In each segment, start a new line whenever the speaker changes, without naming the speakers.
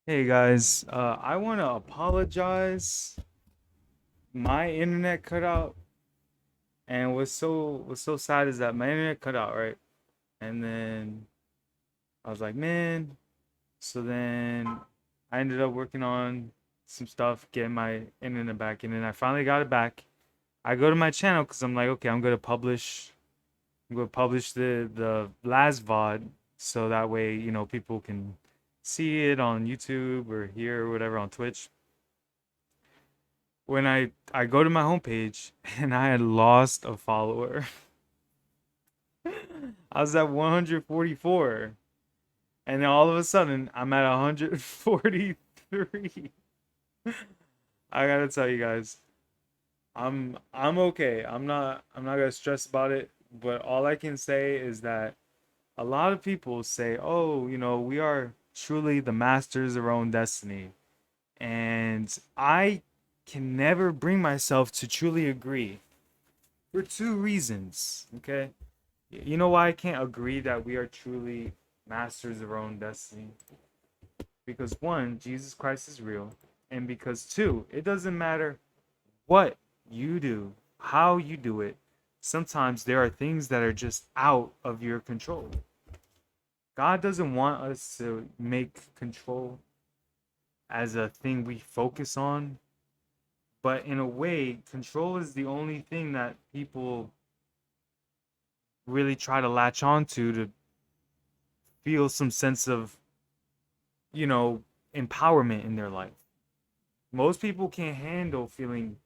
Hey guys, I want to apologize. My internet cut out, and what's so sad is that my internet cut out, right? And then I was like, man. So then I ended up working on some stuff, getting my internet back, and then I finally got it back. I go to my channel because I'm like, okay, I'm gonna publish the last VOD, so that way people can see it on YouTube or here or whatever on Twitch. When I go to my homepage and I had lost a follower. I was at 144, and then all of a sudden I'm at 143. I gotta tell you guys, I'm okay. I'm not gonna stress about it. But all I can say is that a lot of people say, "Oh, we are truly the masters of our own destiny," and I can never bring myself to truly agree for two reasons. Okay, you know why I can't agree that we are truly masters of our own destiny? Because one, Jesus Christ is real, and because two, it doesn't matter what you do, how you do it. Sometimes there are things that are just out of your control. God doesn't want us to make control as a thing we focus on, but in a way, control is the only thing that people really try to latch on to feel some sense of, you know, empowerment in their life. Most people can't handle feeling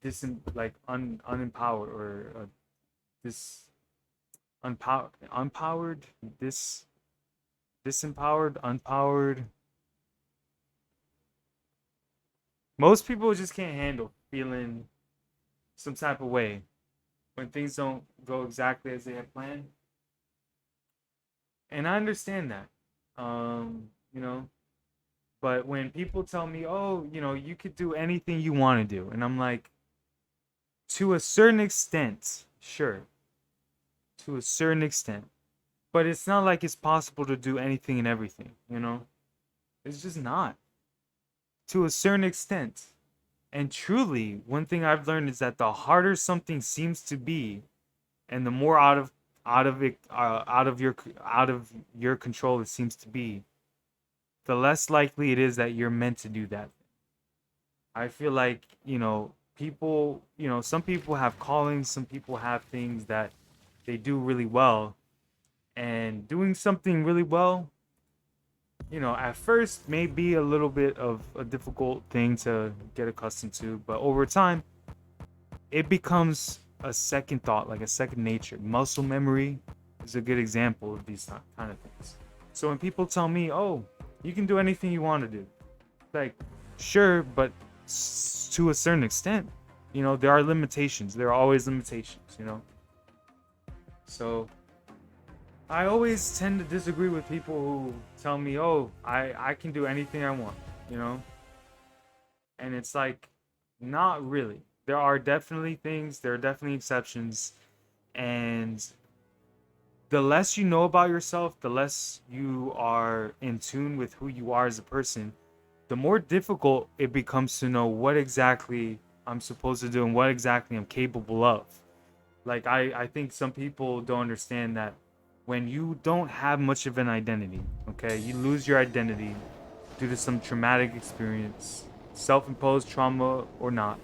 unempowered or this unpowered, this disempowered, unpowered. Most people just can't handle feeling some type of way when things don't go exactly as they had planned. And I understand that. You know, but when people tell me, "Oh, you could do anything you want to do." And I'm like, to a certain extent, sure, to a certain extent. But it's not like it's possible to do anything and everything. It's just not. To a certain extent. And truly, one thing I've learned is that the harder something seems to be, and the more out of your control it seems to be, the less likely it is that you're meant to do that. I feel like, some people have callings, some people have things that they do really well, and doing something really well, at first may be a little bit of a difficult thing to get accustomed to, but over time, it becomes a second thought, like a second nature. Muscle memory is a good example of these kind of things. So when people tell me, "Oh, you can do anything you want to do," like, sure, but to a certain extent, there are limitations. There are always limitations. So I always tend to disagree with people who tell me, "Oh, I can do anything I want," you know? And it's like, not really. There are definitely exceptions. And the less you know about yourself, the less you are in tune with who you are as a person, the more difficult it becomes to know what exactly I'm supposed to do and what exactly I'm capable of. Like, I think some people don't understand that when you don't have much of an identity, okay, you lose your identity due to some traumatic experience, self imposed trauma or not.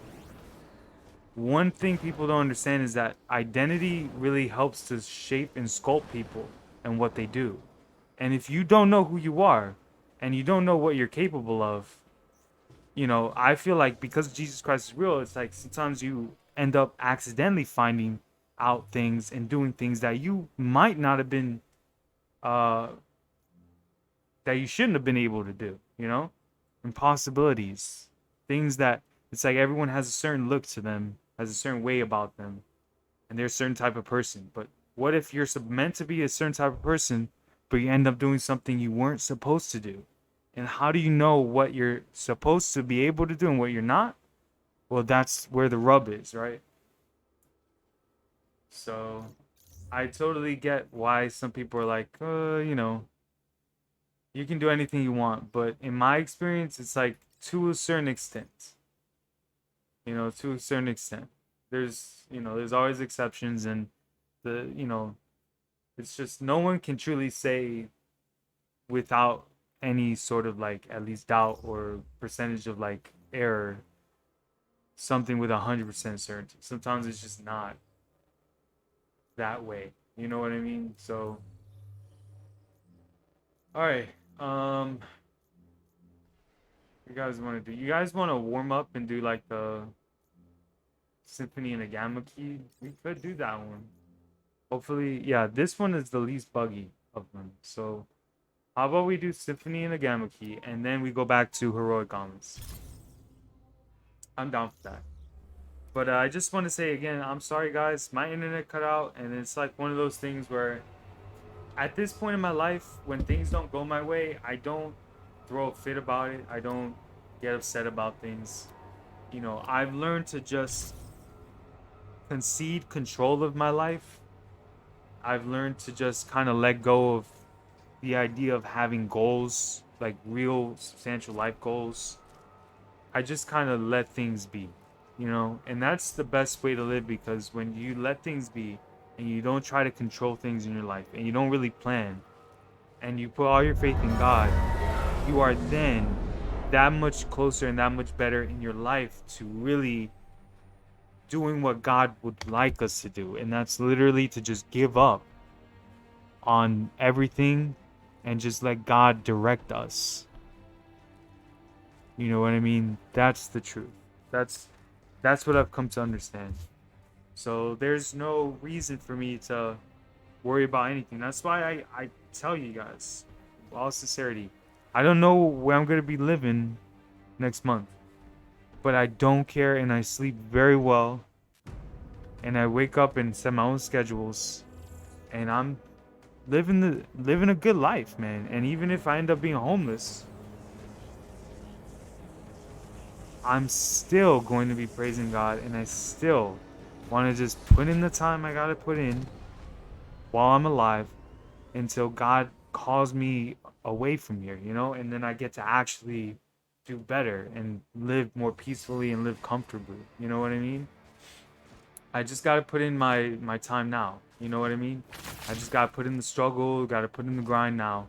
One thing people don't understand is that identity really helps to shape and sculpt people and what they do. And if you don't know who you are and you don't know what you're capable of, I feel like because Jesus Christ is real, it's like sometimes you end up accidentally finding out things and doing things that you might not have been, uh, that you shouldn't have been able to do. Impossibilities. Things that it's like everyone has a certain look to them, has a certain way about them, and they're a certain type of person. But what if you're meant to be a certain type of person, but you end up doing something you weren't supposed to do? And how do you know what you're supposed to be able to do and what you're not? Well, that's where the rub is, right? So I totally get why some people are like, You can do anything you want, but in my experience, it's like to a certain extent. To a certain extent. There's always exceptions, and it's just no one can truly say without any sort of like at least doubt or percentage of like error something with 100% certainty. Sometimes it's just not that way. You know what I mean? So, all right. You guys want to do? You guys want to warm up and do like the symphony in a gamma key? We could do that one. Hopefully, yeah. This one is the least buggy of them. So, how about we do symphony in a gamma key and then we go back to heroic garments? I'm down for that. But I just want to say again, I'm sorry, guys. My internet cut out, and it's like one of those things where, at this point in my life, when things don't go my way, I don't throw a fit about it. I don't get upset about things. I've learned to just concede control of my life. I've learned to just kind of let go of the idea of having goals, like real substantial life goals. I just kind of let things be, and that's the best way to live, because when you let things be and you don't try to control things in your life and you don't really plan and you put all your faith in God, you are then that much closer and that much better in your life to really doing what God would like us to do. And that's literally to just give up on everything and just let God direct us. You know what I mean? That's the truth. That's what I've come to understand. So there's no reason for me to worry about anything. That's why I tell you guys, with all sincerity, I don't know where I'm gonna be living next month, but I don't care, and I sleep very well, and I wake up and set my own schedules, and I'm living a good life, man. And even if I end up being homeless, I'm still going to be praising God, and I still want to just put in the time I gotta put in while I'm alive until God calls me away from here, and then I get to actually do better and live more peacefully and live comfortably. You know what I mean? I just gotta put in my time now. You know what I mean? I just gotta put in the struggle, gotta put in the grind now.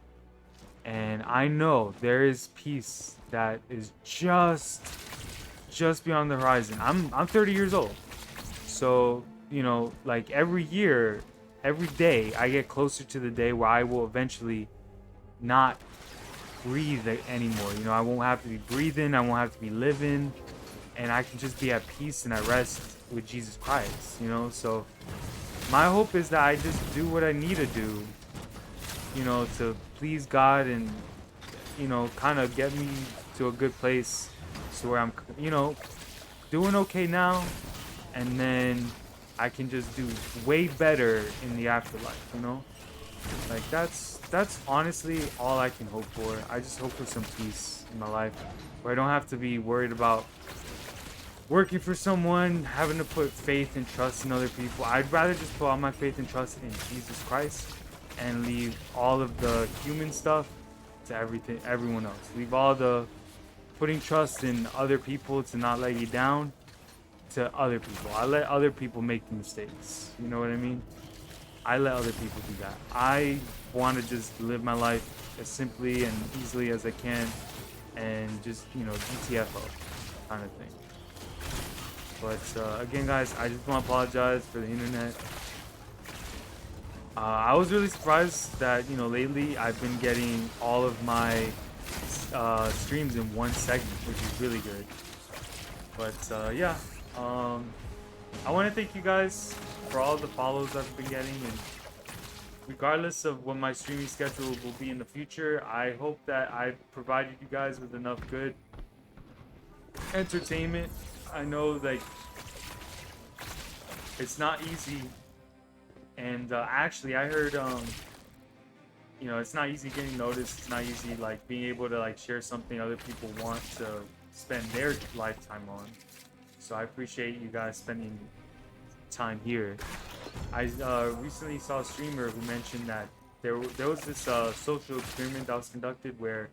And I know there is peace that is just beyond the horizon. I'm 30 years old. So, like every year, every day, I get closer to the day where I will eventually not breathe anymore. I won't have to be breathing, I won't have to be living, and I can just be at peace and at rest with Jesus Christ, So my hope is that I just do what I need to do, to please God and, kind of get me to a good place so where I'm, doing okay now, and then I can just do way better in the afterlife, Like that's honestly all I can hope for. I just hope for some peace in my life where I don't have to be worried about working for someone, having to put faith and trust in other people. I'd rather just put all my faith and trust in Jesus Christ and leave all of the human stuff to everyone else. Leave all the putting trust in other people to not let you down to other people. I let other people make the mistakes. You know what I mean? I let other people do that. I want to just live my life as simply and easily as I can and just, GTFO kind of thing. But again, guys, I just want to apologize for the internet. I was really surprised that, lately I've been getting all of my streams in one segment, which is really good. But yeah, I want to thank you guys for all the follows I've been getting, and regardless of what my streaming schedule will be in the future, I hope that I've provided you guys with enough good entertainment. I know, like, it's not easy, and actually I heard it's not easy getting noticed. It's not easy like being able to like share something other people want to spend their lifetime on. So I appreciate you guys spending time here. I recently saw a streamer who mentioned that there was this social experiment that was conducted where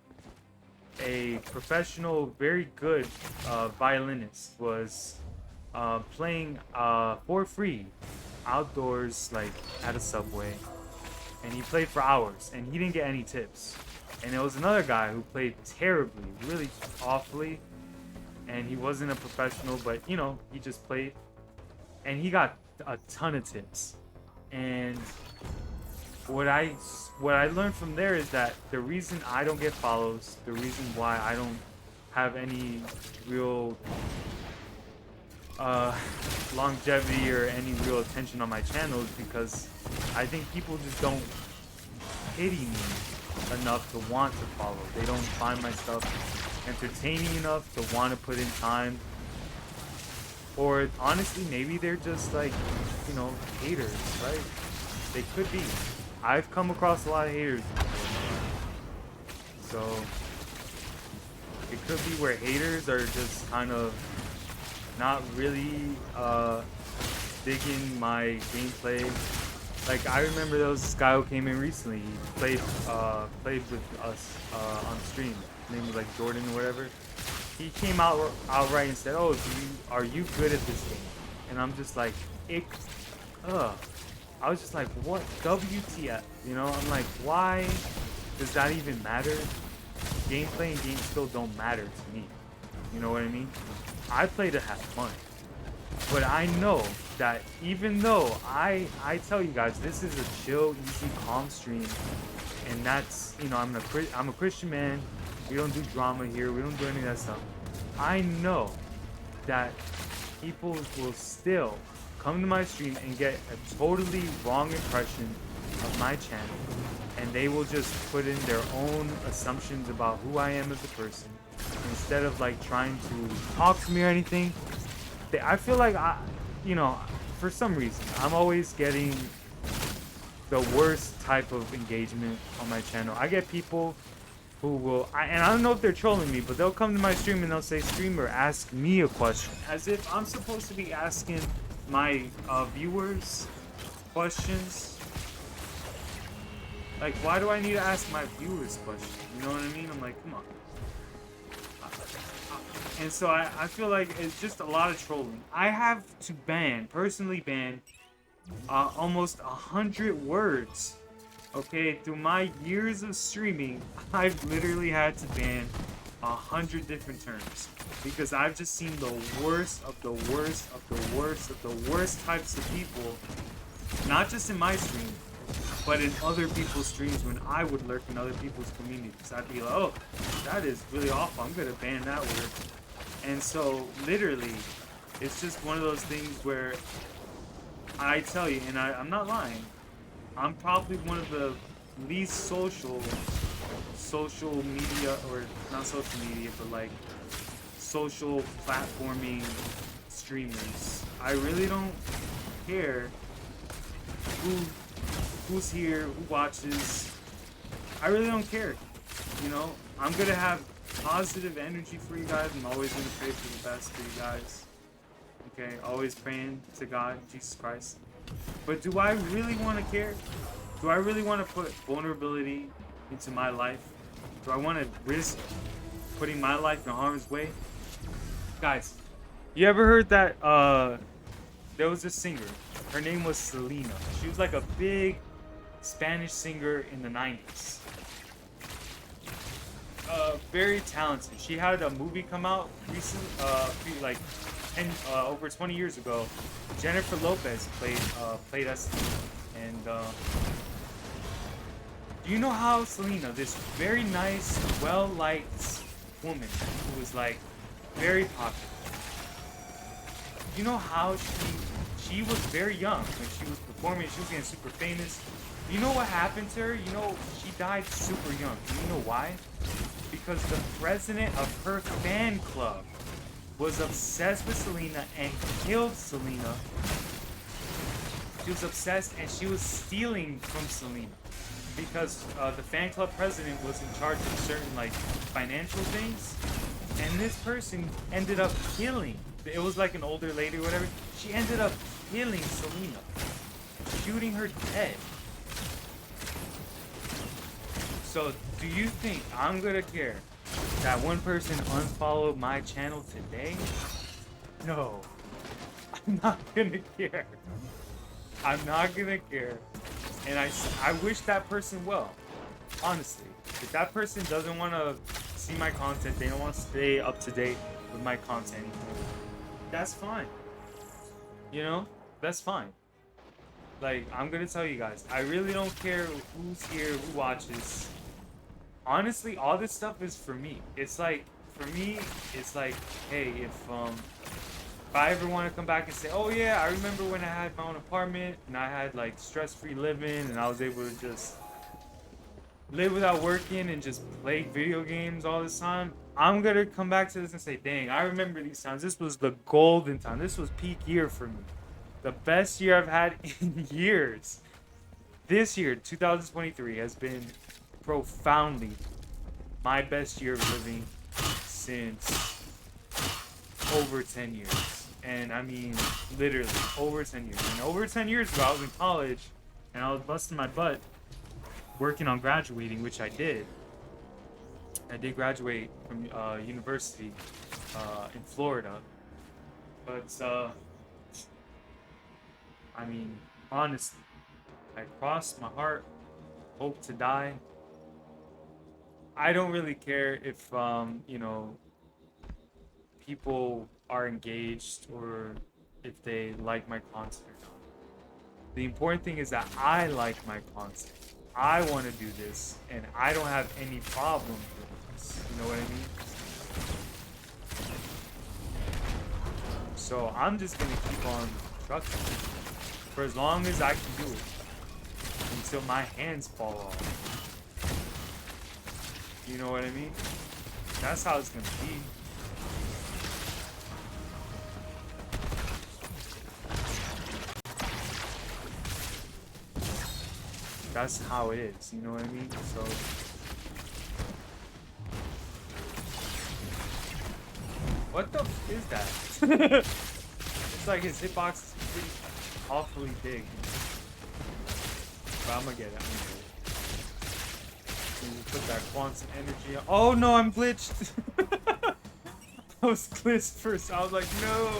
a professional, very good violinist was playing for free outdoors, like at a subway, and he played for hours, and he didn't get any tips. And there was another guy who played terribly, really awfully, and he wasn't a professional, but you know, he just played, and he got a ton of tips. And what I learned from there is that the reason I don't get follows, the reason why I don't have any real longevity or any real attention on my channel is because I think people just don't pity me enough to want to follow. They don't find my stuff entertaining enough to want to put in time. Or honestly, maybe they're just like, you know, haters, right? They could be. I've come across a lot of haters before. So it could be where haters are just kind of not really digging my gameplay. Like, I remember there was this guy who came in recently. He played with us on stream. His name was like Jordan or whatever. He came outright and said, "Oh, are you good at this game?" And I'm just like, I was just like, what? WTF? You know, I'm like, why does that even matter? Gameplay and game skill don't matter to me. You know what I mean? I play to have fun. But I know that even though I tell you guys, this is a chill, easy, calm stream, and that's, you know, I'm a Christian man. We don't do drama here. We don't do any of that stuff. I know that people will still come to my stream and get a totally wrong impression of my channel, and they will just put in their own assumptions about who I am as a person instead of like trying to talk to me or anything. I feel like you know, for some reason I'm always getting the worst type of engagement on my channel. I get people who will, and I don't know if they're trolling me, but they'll come to my stream and they'll say, "Streamer, ask me a question," as if I'm supposed to be asking my viewers questions. Like, why do I need to ask my viewers questions? You know what I mean? I'm like, come on. And so I feel like it's just a lot of trolling. I have to personally ban almost 100 words. Okay, through my years of streaming, I've literally had to ban 100 different terms because I've just seen the worst of the worst of the worst of the worst types of people, not just in my stream, but in other people's streams when I would lurk in other people's communities. I'd be like, oh, that is really awful. I'm gonna ban that word. And so literally, it's just one of those things where I tell you, and I'm not lying, I'm probably one of the least social media, or not social media, but like social platforming streamers. I really don't care who's here, who watches. I really don't care. You know, I'm gonna have positive energy for you guys. I'm always gonna pray for the best for you guys. Okay, always praying to God, Jesus Christ. But do I really want to care? Do I really want to put vulnerability into my life? Do I want to risk putting my life in harm's way? Guys, you ever heard that there was a singer, her name was Selena. She was like a big Spanish singer in the 90s. Very talented. She had a movie come out recently, like over 20 years ago. Jennifer Lopez played us, and do you know how Selena, this very nice, well-liked woman who was like very popular, you know how she was very young when she was performing, she was getting super famous. You know what happened to her? You know, she died super young. Do you know why? Because the president of her fan club was obsessed with Selena and killed Selena. She was obsessed and she was stealing from Selena because the fan club president was in charge of certain like financial things, and this person ended up killing. It was like an older lady or whatever. She ended up killing Selena, shooting her dead. So, do you think I'm gonna care that one person unfollowed my channel today? No, I'm not gonna care. I'm not gonna care. And I wish that person well, honestly. If that person doesn't want to see my content, they don't want to stay up to date with my content, that's fine. You know, that's fine. Like, I'm gonna tell you guys, I really don't care who's here, who watches. Honestly, all this stuff is for me. It's like, for me, it's like, hey, if I ever want to come back and say, oh yeah, I remember when I had my own apartment and I had like stress-free living and I was able to just live without working and just play video games all this time, I'm gonna come back to this and say, dang, I remember these times. This was the golden time. This was peak year for me. The best year I've had in years. This year, 2023, has been profoundly my best year of living since over 10 years. And I mean, literally, over 10 years. And over 10 years ago, I was in college, and I was busting my butt working on graduating, which I did. I did graduate from university in Florida. But, I mean, honestly, I crossed my heart, hope to die. I don't really care if, you know, people are engaged or if they like my content or not. The important thing is that I like my content. I want to do this, and I don't have any problem with this. You know what I mean? So I'm just gonna keep on trucking for as long as I can do it until my hands fall off. You know what I mean? That's how it's gonna be. That's how it is, you know what I mean? So what the f is that? It's like his hitbox is pretty awfully big. But I'm gonna get it, put that quantum energy on. Oh no, I'm glitched! I was glitched first, I was like, no!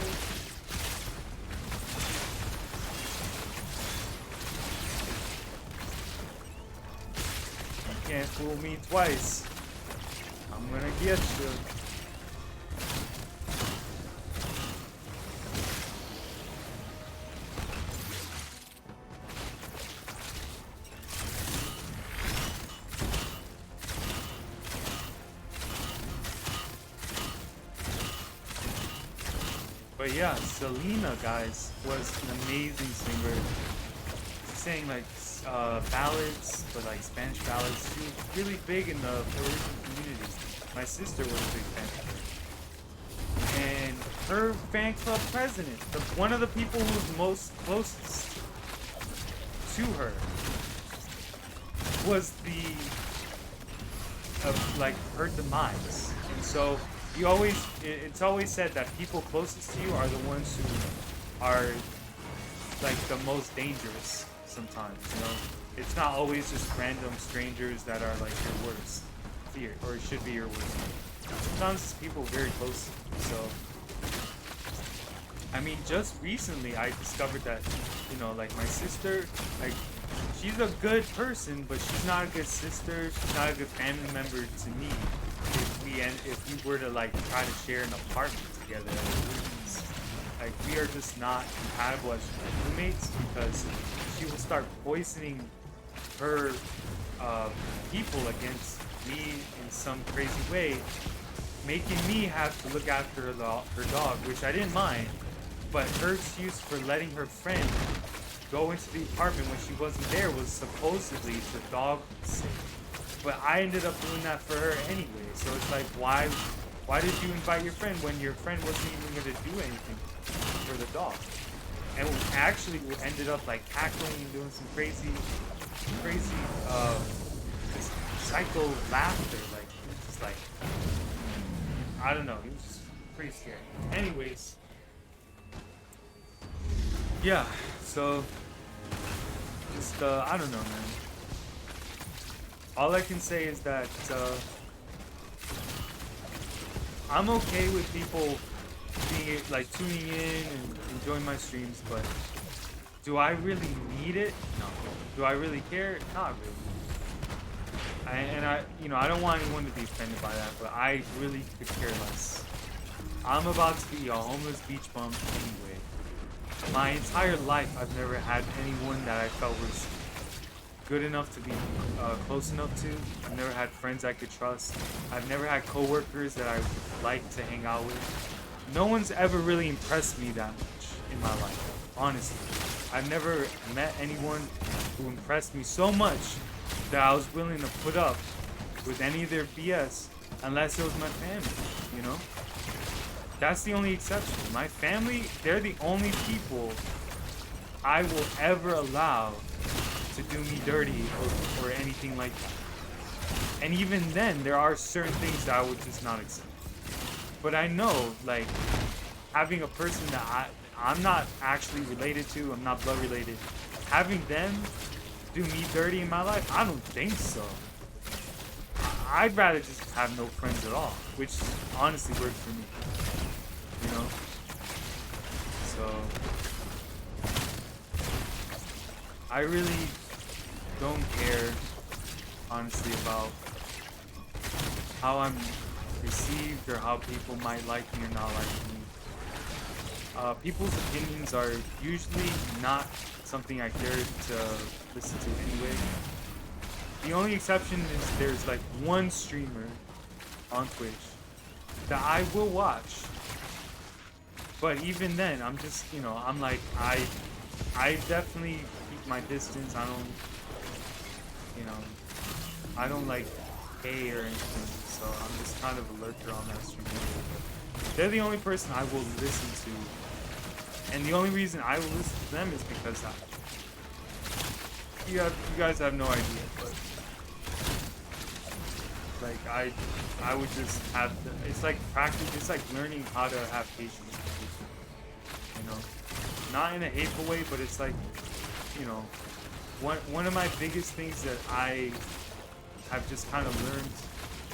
Can't fool me twice. I'm gonna get you. But yeah, Selena, guys, was an amazing singer. She sang like ballads, but like Spanish ballads. She was really big in the Puerto Rican community. My sister was a big fan of her. And her fan club president, one of the people who was most closest to her, was like her demise. And so it's always said that people closest to you are the ones who are like the most dangerous sometimes, you know? It's not always just random strangers that are like your worst fear, or should be your worst fear. Sometimes it's people very close to you. So, I mean, just recently I discovered that, you know, like my sister, like, she's a good person, but she's not a good sister, she's not a good family member to me. If we were to like try to share an apartment together, like we are just not compatible as roommates, because she will start poisoning her people against me in some crazy way, making me have to look after her dog, which I didn't mind. But her excuse for letting her friend go into the apartment when she wasn't there was supposedly the dog was sick. But I ended up doing that for her anyway. So it's like, why did you invite your friend when your friend wasn't even going to do anything for the dog? And we actually ended up like cackling and doing some crazy psycho laughter. Like, it was just like, I don't know, it was just pretty scary. Anyways, yeah, so just I don't know, man. all I can say is that I'm okay with people being like tuning in and enjoying my streams, but do I really need it? No. Do I really care? Not really. I don't want anyone to be offended by that, but I really could care less. I'm about to be a homeless beach bum anyway. My entire life, I've never had anyone that I felt was good enough to be close enough to. I've never had friends I could trust. I've never had coworkers that I would like to hang out with. No one's ever really impressed me that much in my life, honestly. I've never met anyone who impressed me so much that I was willing to put up with any of their BS unless it was my family, you know? That's the only exception. My family, they're the only people I will ever allow to do me dirty or anything like that. And even then, there are certain things that I would just not accept. But I know, like, having a person that I'm not actually related to, I'm not blood related, having them do me dirty in my life, I don't think so. I'd rather just have no friends at all, which honestly works for me. You know? So I really don't care, honestly, about how I'm received or how people might like me or not like me. People's opinions are usually not something I care to listen to anyway. The only exception is there's like one streamer on Twitch that I will watch. But even then, I'm just, I'm like, I definitely keep my distance. You know, I don't like pay or anything. So I'm just kind of a lurker on that stream. They're the only person I will listen to. And the only reason I will listen to them is because you guys have no idea, but like I would just have it's like practice, it's like learning how to have patience with people, you know, not in a hateful way, but it's like, you know, one of my biggest things that I have just kind of learned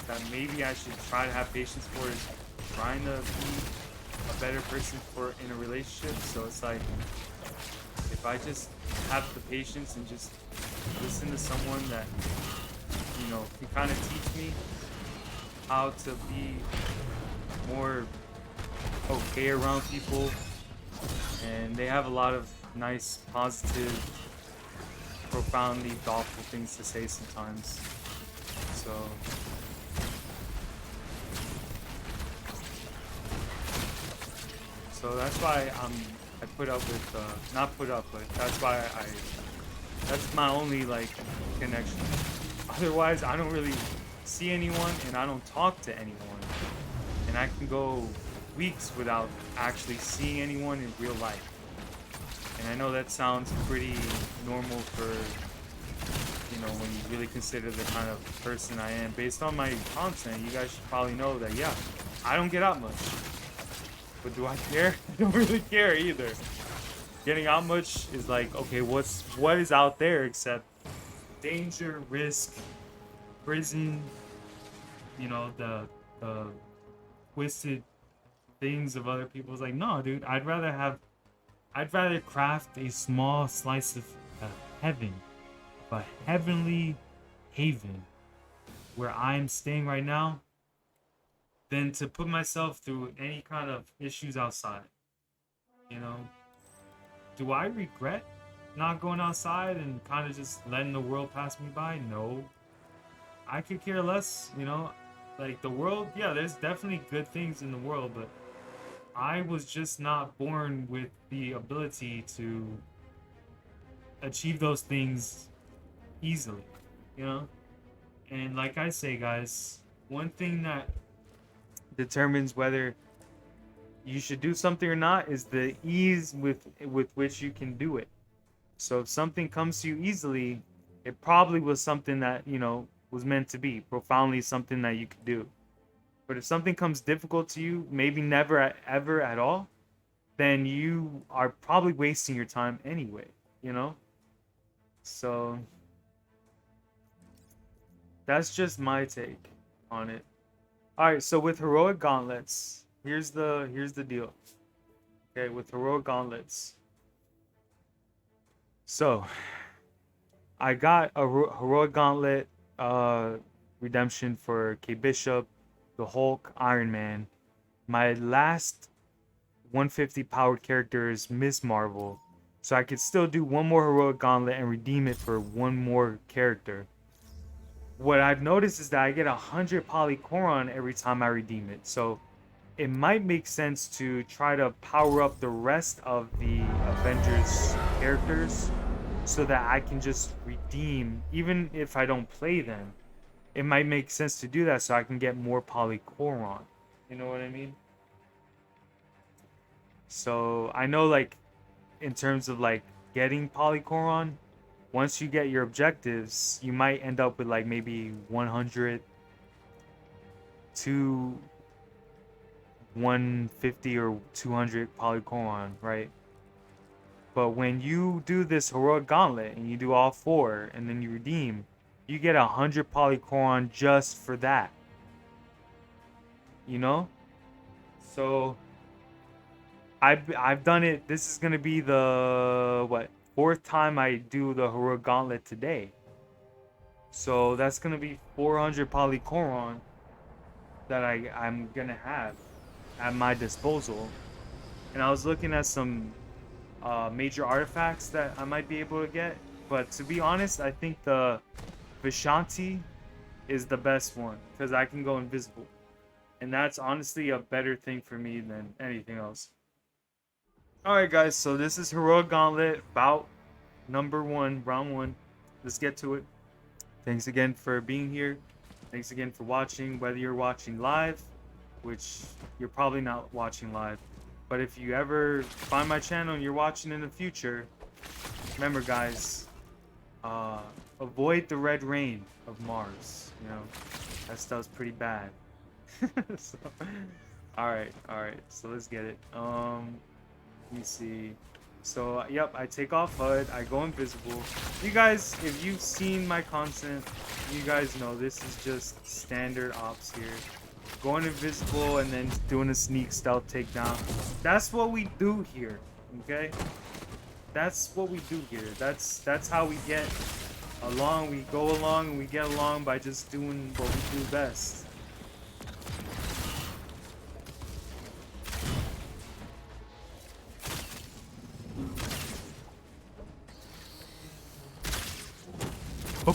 that maybe I should try to have patience for is trying to be a better person for in a relationship. So it's like, if I just have the patience and just listen to someone that, you know, can kind of teach me how to be more okay around people, and they have a lot of nice, positive, profoundly thoughtful things to say sometimes. So that's why I put up with not put up, but that's my only like connection. Otherwise, I don't really see anyone and I don't talk to anyone, and I can go weeks without actually seeing anyone in real life. And I know that sounds pretty normal for, you know, when you really consider the kind of person I am. Based on my content, you guys should probably know that, yeah, I don't get out much. But do I care? I don't really care either. Getting out much is like, okay, what is out there except danger, risk, prison, you know, the twisted things of other people. It's like, no, dude, I'd rather craft a small slice of heaven, a heavenly haven where I'm staying right now, than to put myself through any kind of issues outside. You know, do I regret not going outside and kind of just letting the world pass me by? No. I could care less, you know. Like, the world, yeah, there's definitely good things in the world, but I was just not born with the ability to achieve those things easily, you know? And like I say, guys, one thing that determines whether you should do something or not is the ease with which you can do it. So if something comes to you easily, it probably was something that, you know, was meant to be, profoundly something that you could do. But if something comes difficult to you, maybe never ever at all, then you are probably wasting your time anyway, you know? So That's just my take on it. All right, so with heroic gauntlets, here's the deal. Okay, with heroic gauntlets. So, I got a heroic gauntlet uh redemption for K Bishop, the Hulk, Iron Man. My last 150 powered character is Miss Marvel. So I could still do one more heroic gauntlet and redeem it for one more character. What I've noticed is that I get 100 polycoron every time I redeem it. So it might make sense to try to power up the rest of the Avengers characters so that I can just redeem, even if I don't play them. It might make sense to do that so I can get more polycoron. You know what I mean? So I know, like, in terms of like getting polycoron, once you get your objectives, you might end up with like maybe 100 to 150 or 200 polycoron, right? But when you do this heroic gauntlet and you do all four and then you redeem, you get 100 polycoron just for that. You know? So I've done it. This is gonna be the what, fourth time I do the heroic gauntlet today. So that's gonna be 400 polycoron that I'm gonna have at my disposal. And I was looking at some major artifacts that I might be able to get, but to be honest, I think the Vishanti is the best one because I can go invisible, and that's honestly a better thing for me than anything else. Alright guys, so this is Heroic Gauntlet, bout number 1, round 1. Let's get to it. Thanks again for being here. Thanks again for watching, whether you're watching live, which you're probably not watching live. But if you ever find my channel and you're watching in the future, remember guys, avoid the red rain of Mars. You know, that stuff's pretty bad. So, alright, so let's get it. Let me see. So, yep, I take off HUD, I go invisible. You guys, if you've seen my content, you guys know this is just standard ops here. Going invisible and then doing a sneak stealth takedown. That's what we do here, okay? That's what we do here. That's how we get along. We go along and we get along by just doing what we do best.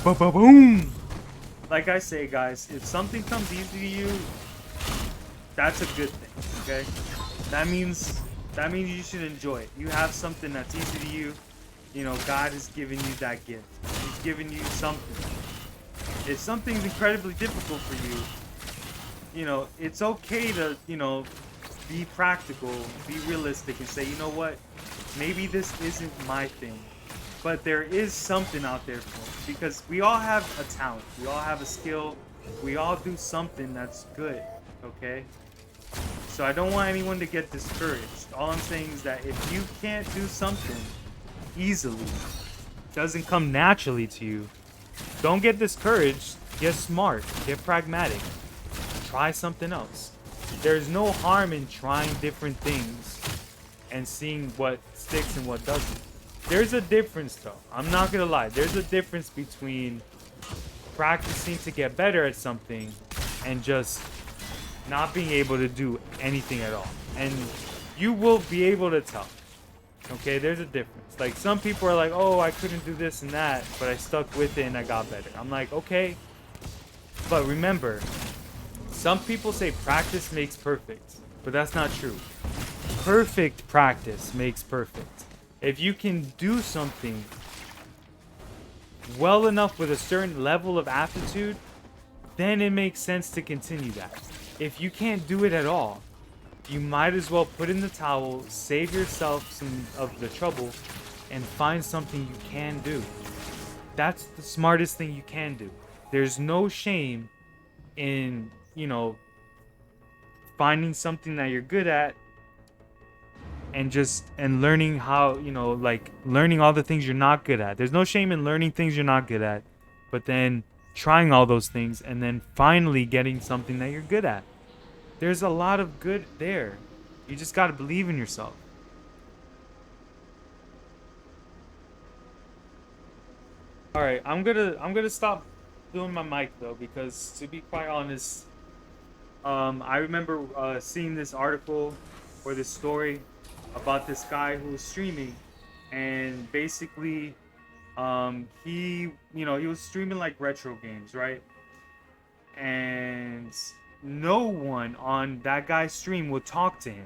Boom! Like I say, guys, if something comes easy to you, that's a good thing, okay? That means you should enjoy it. You have something that's easy to you. You know, God has given you that gift. He's given you something. If something's incredibly difficult for you, you know, it's okay to, you know, be practical, be realistic, and say, you know what? Maybe this isn't my thing. But there is something out there for me, because we all have a talent, we all have a skill, we all do something that's good, okay? So I don't want anyone to get discouraged. All I'm saying is that if you can't do something easily, doesn't come naturally to you, don't get discouraged. Get smart, get pragmatic, try something else. There's no harm in trying different things and seeing what sticks and what doesn't. There's a difference though. I'm not gonna lie. There's a difference between practicing to get better at something and just not being able to do anything at all. And you will be able to tell. Okay, there's a difference. Like, some people are like, oh, I couldn't do this and that, but I stuck with it and I got better. I'm like, okay. But remember, some people say practice makes perfect, but that's not true. Perfect practice makes perfect. If you can do something well enough with a certain level of aptitude, then it makes sense to continue that. If you can't do it at all, you might as well put in the towel, save yourself some of the trouble, and find something you can do. That's the smartest thing you can do. There's no shame in, you know, finding something that you're good at and learning how, you know, like learning all the things you're not good at. There's no shame in learning things you're not good at, but then trying all those things and then finally getting something that you're good at. There's a lot of good there. You just got to believe in yourself. All right, I'm gonna stop doing my mic though, because to be quite honest, I remember seeing this article or this story about this guy who was streaming, and basically, he was streaming like retro games, right? And no one on that guy's stream would talk to him.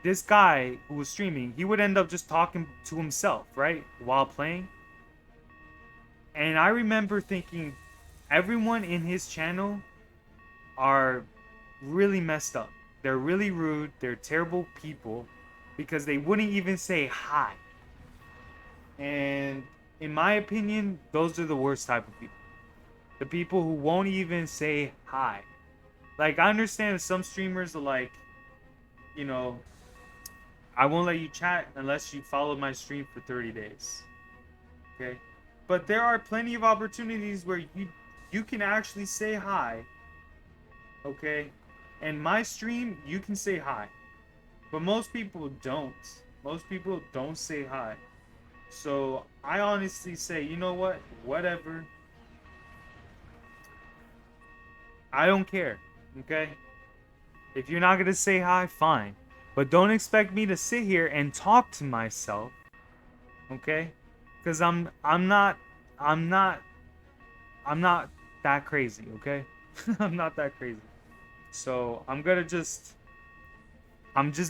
This guy who was streaming, he would end up just talking to himself, right, while playing. And I remember thinking, everyone in his channel are really messed up. They're really rude. They're terrible people because they wouldn't even say hi. And in my opinion, those are the worst type of people. The people who won't even say hi. Like, I understand that some streamers are like, you know, I won't let you chat unless you follow my stream for 30 days. Okay? But there are plenty of opportunities where you can actually say hi. Okay? And my stream, you can say hi. But most people don't. Most people don't say hi. So I honestly say, you know what? Whatever. I don't care. Okay? If you're not gonna say hi, fine. But don't expect me to sit here and talk to myself. Okay? Because I'm not I'm not that crazy, okay? I'm not that crazy. So I'm just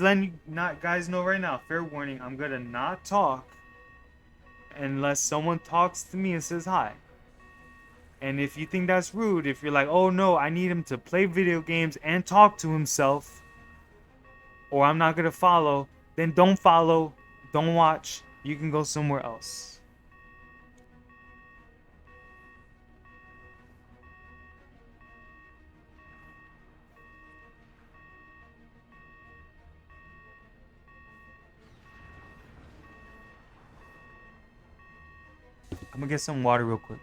letting you not guys know right now, fair warning, I'm gonna not talk unless someone talks to me and says hi. And if you think that's rude, if you're like, oh no, I need him to play video games and talk to himself, or I'm not gonna follow, then don't follow, don't watch. You can go somewhere else. I'm gonna get some water real quick.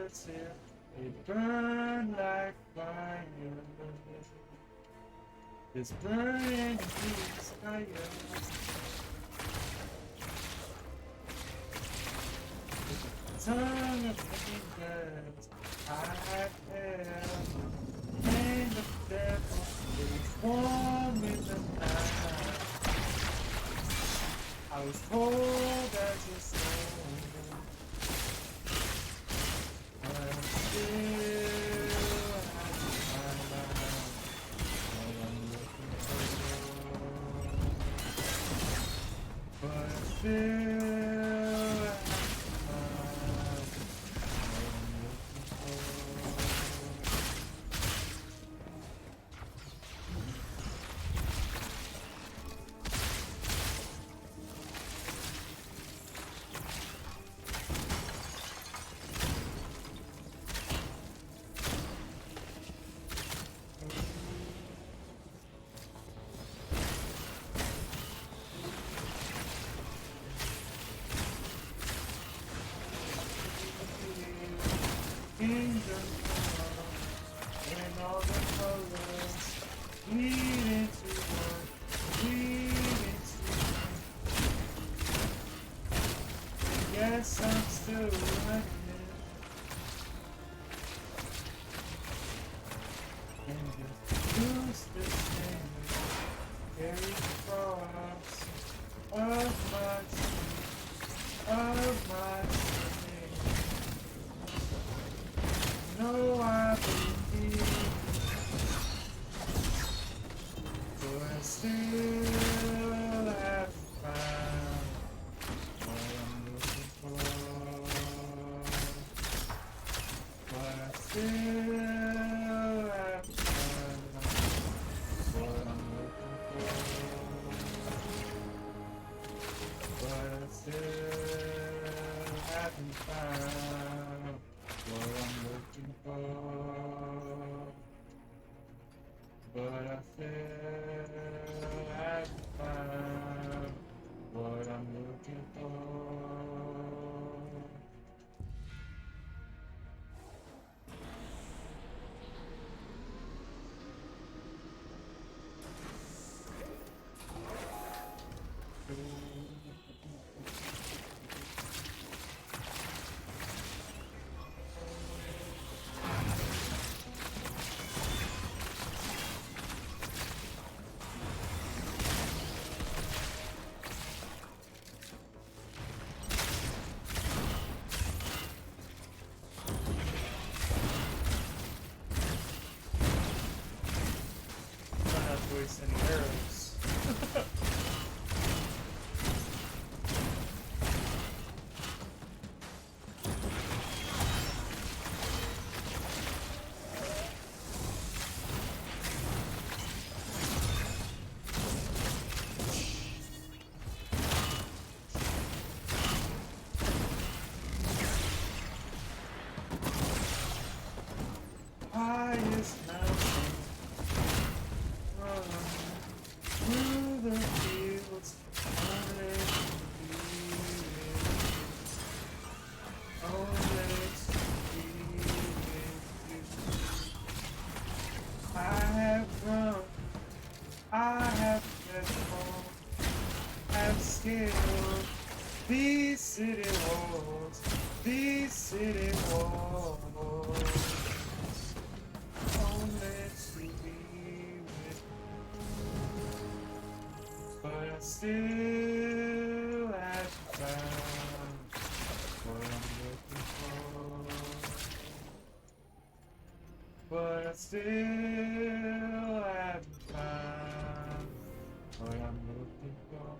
as if it burned like fire. This burning desire. Tongue of fingers I have held, and the devil is warm in the night. I was cold as a stone, but I'm still having my life. What I'm looking for, but I'm still having my life. What I'm looking for. Kingdom come, and all the colors bleed into one, bleed into one. Yes, I'm still running, and just lose this thing, carry the cross of my sin, of my sin. No, I believe, but I still have found what I'm looking for. But I still have found what I'm looking for. But I still haven't found what I'm looking for, but I still haven't found what I'm looking for. And arrows. Highest mountain, through the fields, only to be with you. I have run, I have kept home, have scaled these city walls, these city walls, only to be with you. But I still haven't found what I'm looking for. But I still haven't found what I'm looking for.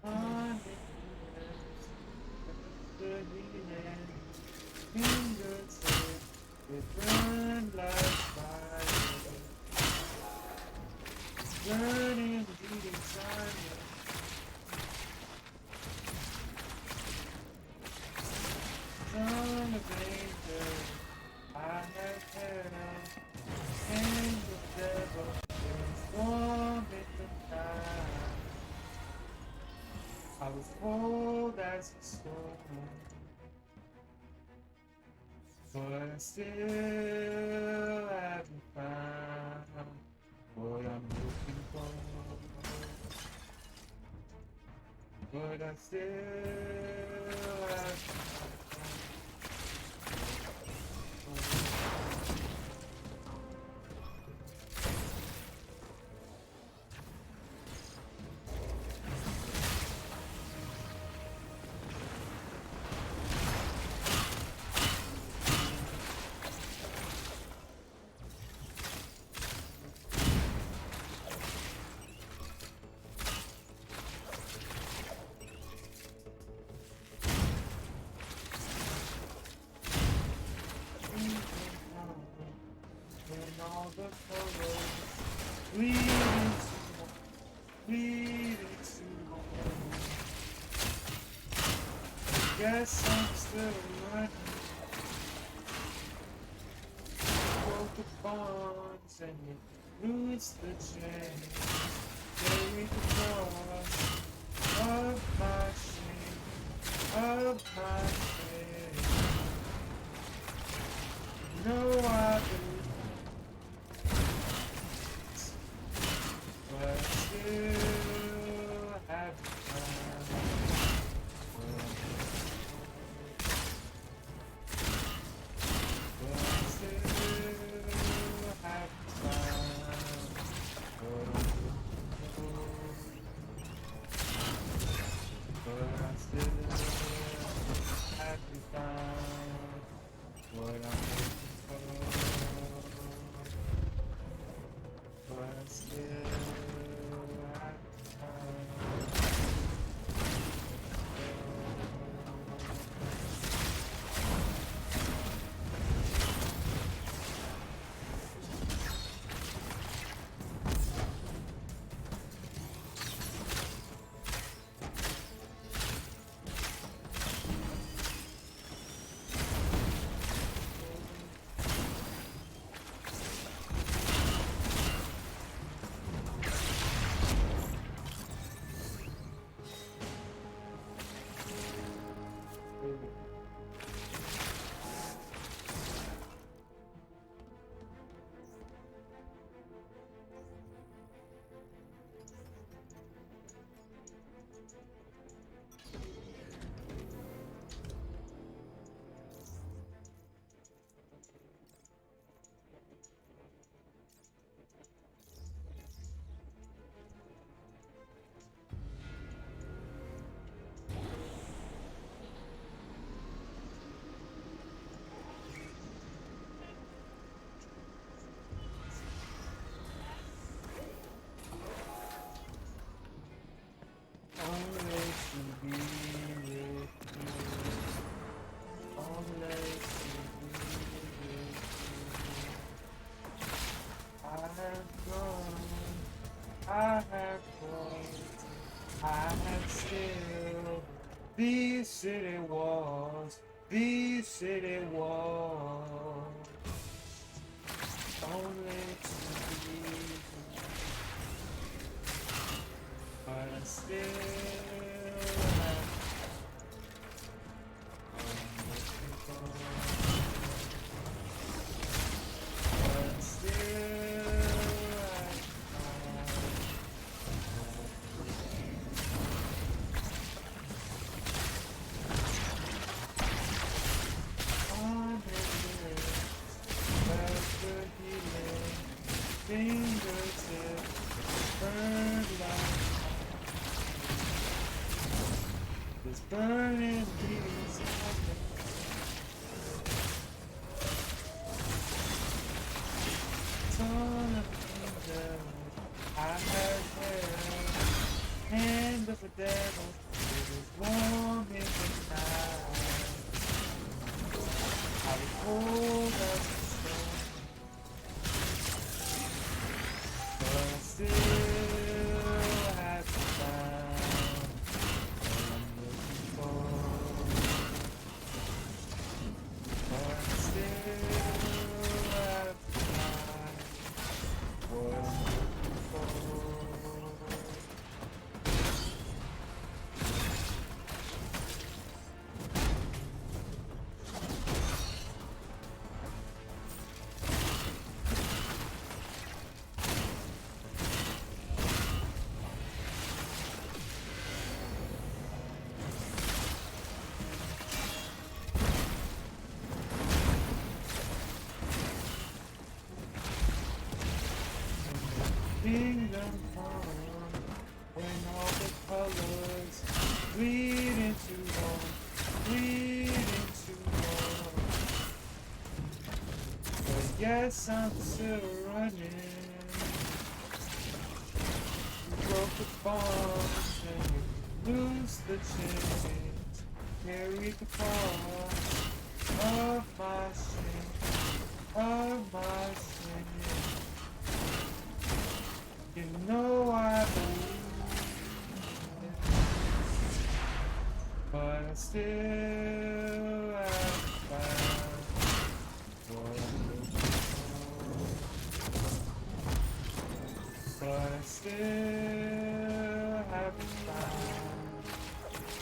Honest, the healing, fingertips, they burn like fire. It's burning deep inside me. Son of angels, I have held, and the devil is warm in the night. I was cold as the storm, but I still haven't found what I'm looking for. But I still haven't when all the colors leading to home. Guess I'm still running. Broke the bonds and you lose the chains. Carry the cross of my shame, of my shame. No, I believe, but still haven't found. But still haven't found what I'm looking for. But I still haven't found what I'm looking for. But still haven't found. Only to be with you. Only to be with you. I have grown, I have grown, I have still these city walls, these city walls. Only to be with you. But I still have what I'm looking for. But I still have on the lips, that's the healing fingertips, burn like this burning piece of me. Ton of angels I have held, hand of the devil, it is warm in the night. I was cold as a stone, but I still have to find what I'm looking for. But I still have to find what I'm looking for. Kingdom come when all the colors bleed into one, bleed into one. But yes, I'm still running. You broke the bonds and you lose the chains. Carry the cross of my sin, of my sin. You know I believe, but I still haven't found what I'm looking for. But I still haven't found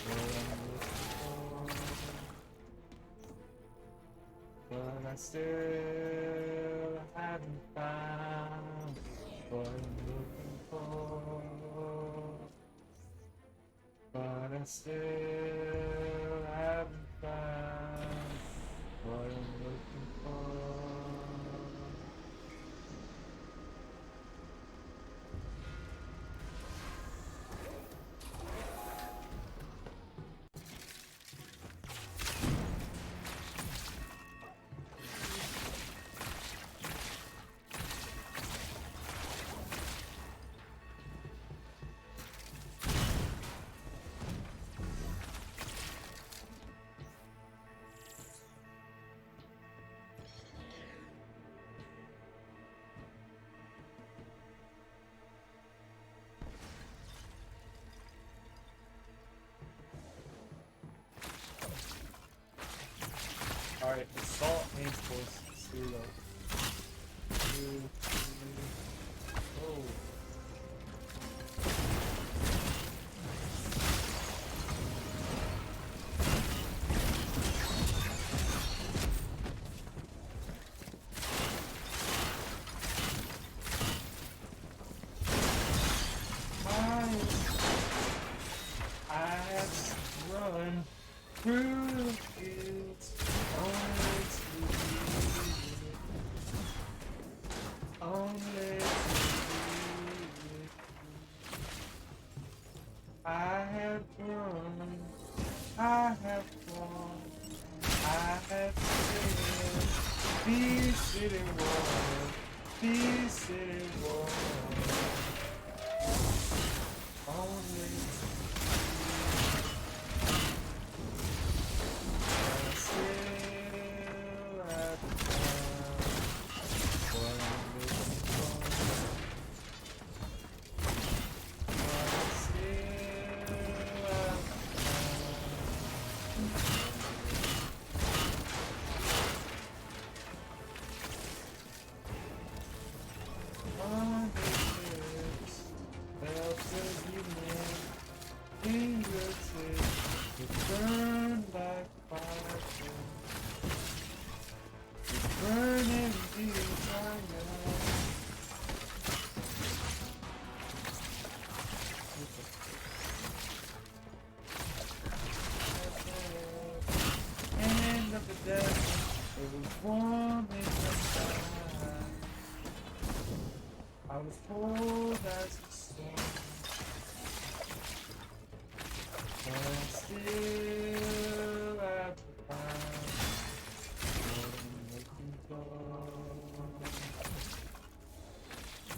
what I'm looking for. But I still haven't found what I'm looking for. But I still haven't found what I'm looking for. Alright, assault main force 0. 2, 3, oh. I have run through the fields only to leave it, only to leave it. I have run, I have won, I have sailed these city walls, these city walls, only to still at the time what I'm looking for. But still at the time on his lips, belts of human fingertips that burn like fire. Burning desire. End of the desert, it was warm in the sky. I was cold as the storm, but I'm still at the fire. What I'm looking for.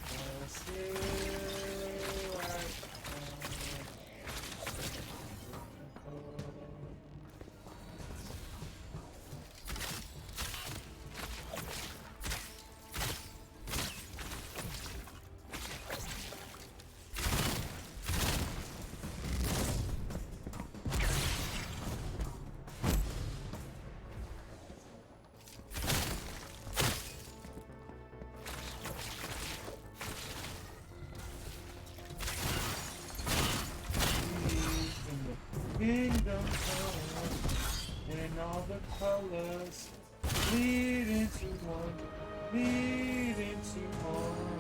But still at the fire. Kingdom come, and all the colors bleed into one, bleed into one.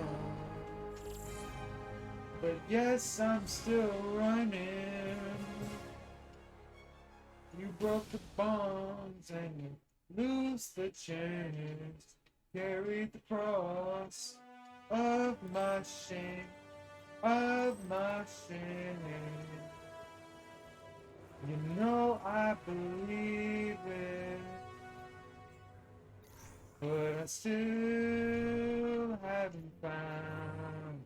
But yes, I'm still running. You broke the bonds and you loose the chains, carried the cross of my shame, of my shame. You know I believe it, but I still haven't found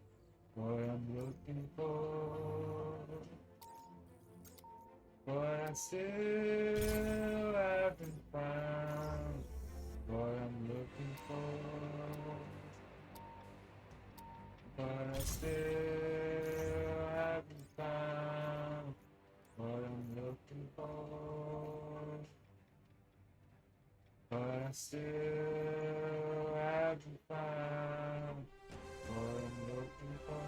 what I'm looking for. But I still haven't found what I'm looking for. But I still haven't found what I'm looking for. But I still haven't found what I'm looking for.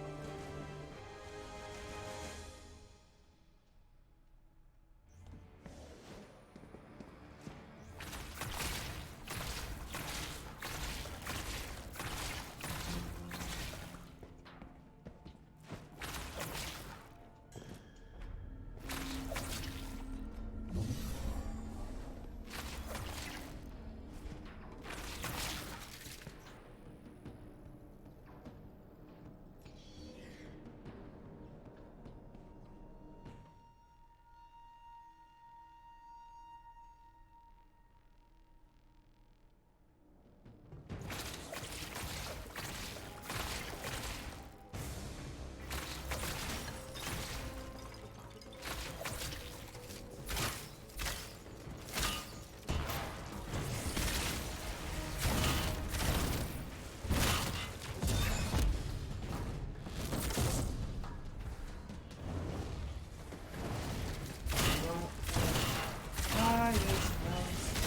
Highest mountain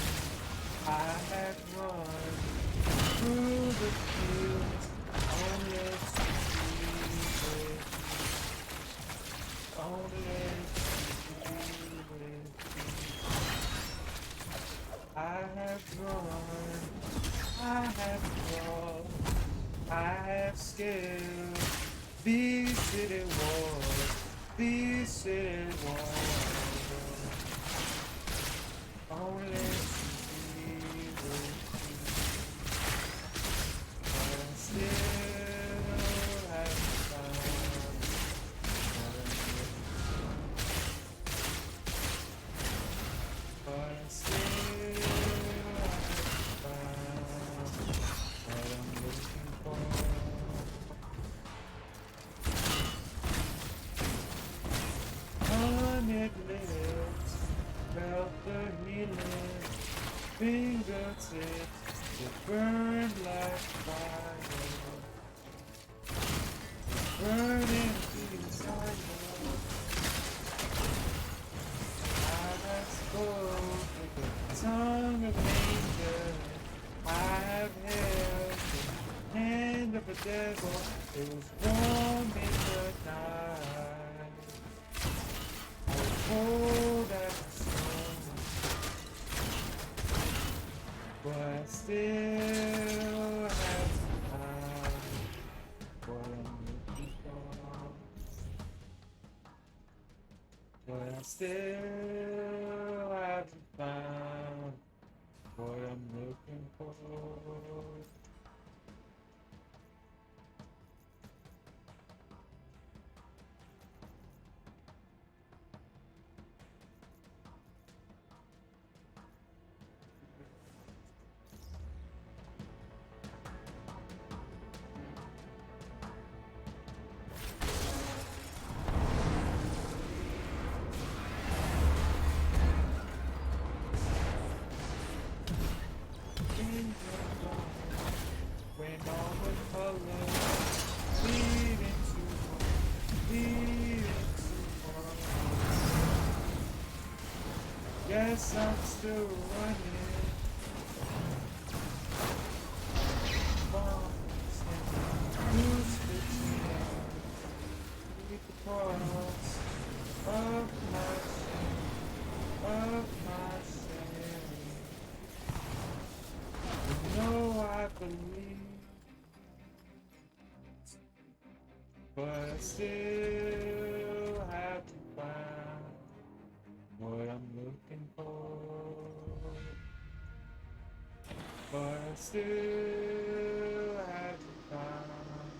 I have run through the fields, only to see it, only to see it. I have run, I have crawled, I have scaled these city walls, these city walls. Only to be with you, but I still haven't found what I'm looking for. But I still haven't found what I'm looking for. Honeyed lips felt the healing fingertips that burn like fire, burning desire. I have spoken the tongue of angels. I have held the hand of the devil. It was warm in the night. I was cold as the sun. But I still have found what I'm looking for. But I still haven't found what I'm looking for. When all the colors bleed into one, bleed into one. Yes, I'm still running. Bombs and crucifixes beneath the cross of my shame, of my shame. You know I believe, but I still haven't found what I'm looking for. But I still haven't found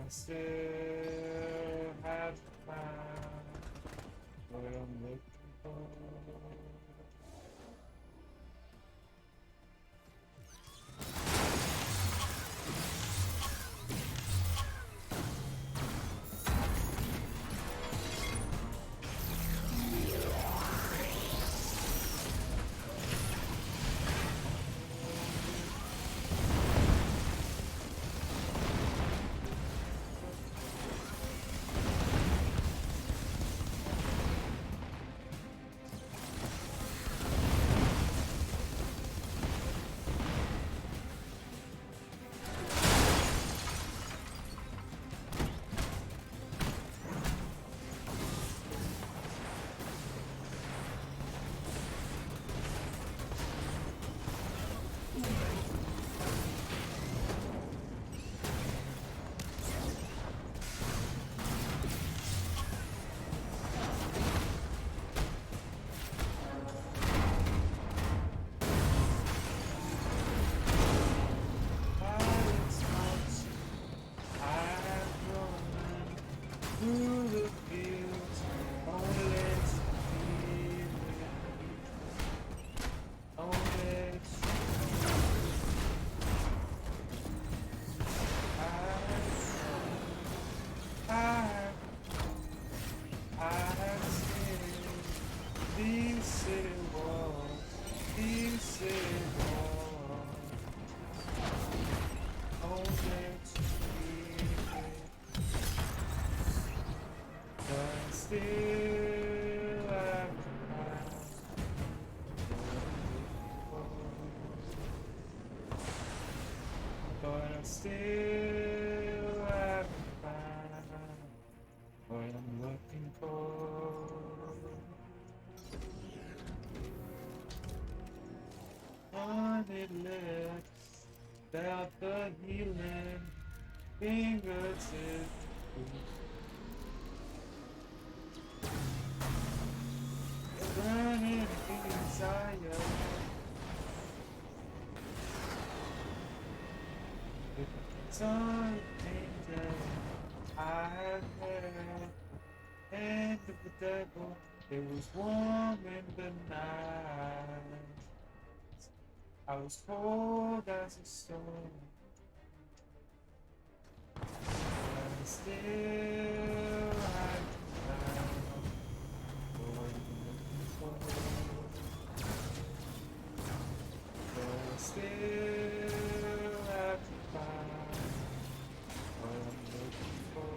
I still have found what I'm looking for. Through the fields, only to be only I, I have seen these city walls, these city walls, only to be but still I but I still haven't found what I'm looking for. Honey lips, felt the healing fingertips. Burning desire. Something that I have had, and of the devil, it was warm in the night. I was cold as a stone, but still I found what I'm looking for. But still I found what I'm looking for.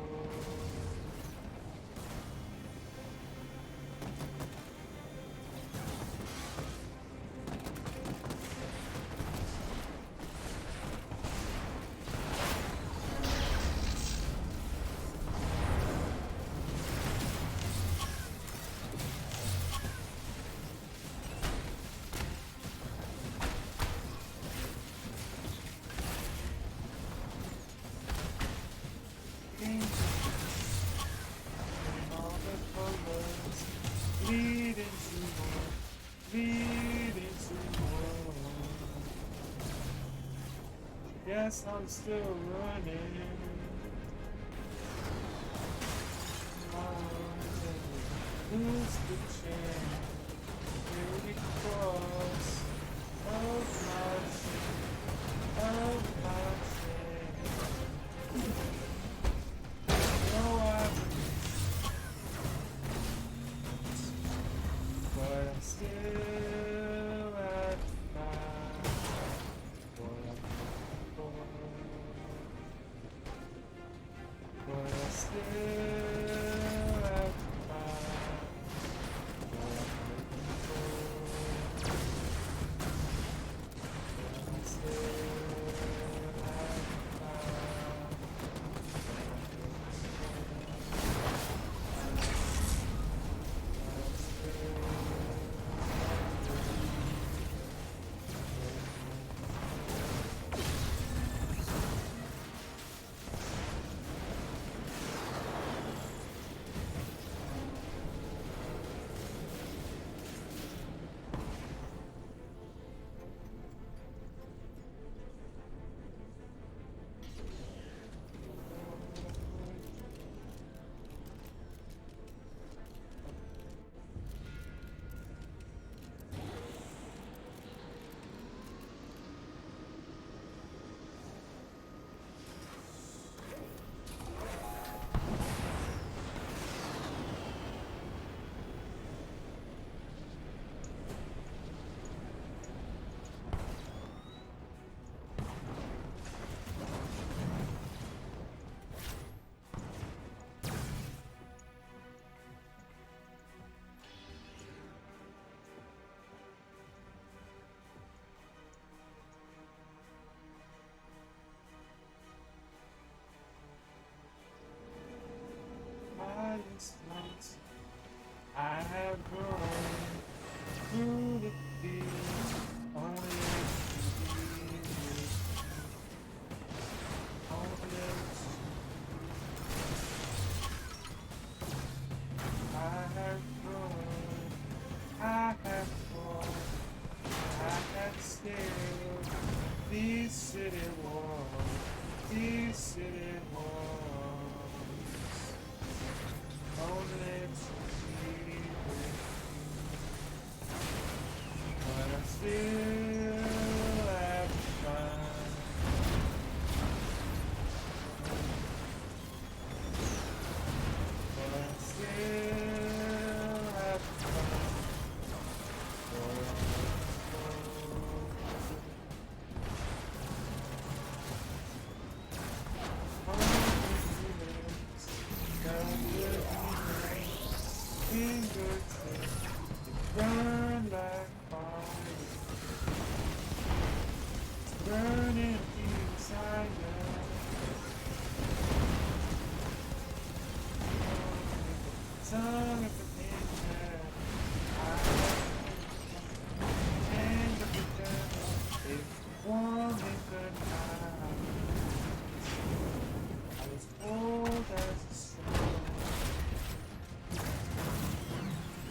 All the colors leading to more, leading to more. Yes, I'm still running. Who's the chain? Very cross of my sin, of my sin. No, but I'm still at five. What I'm looking for, but I'm still at five. What I'm highest heights. I have grown through the fields, only to be with homeless. I have grown, I have fallen, I have scaled these city walls, these city walls, only to be with, but I still have fun. But I still have fun. Burn like fire, burning inside tongue of the midnight, hand of the devil, it warmed in the night. I was old as a stone,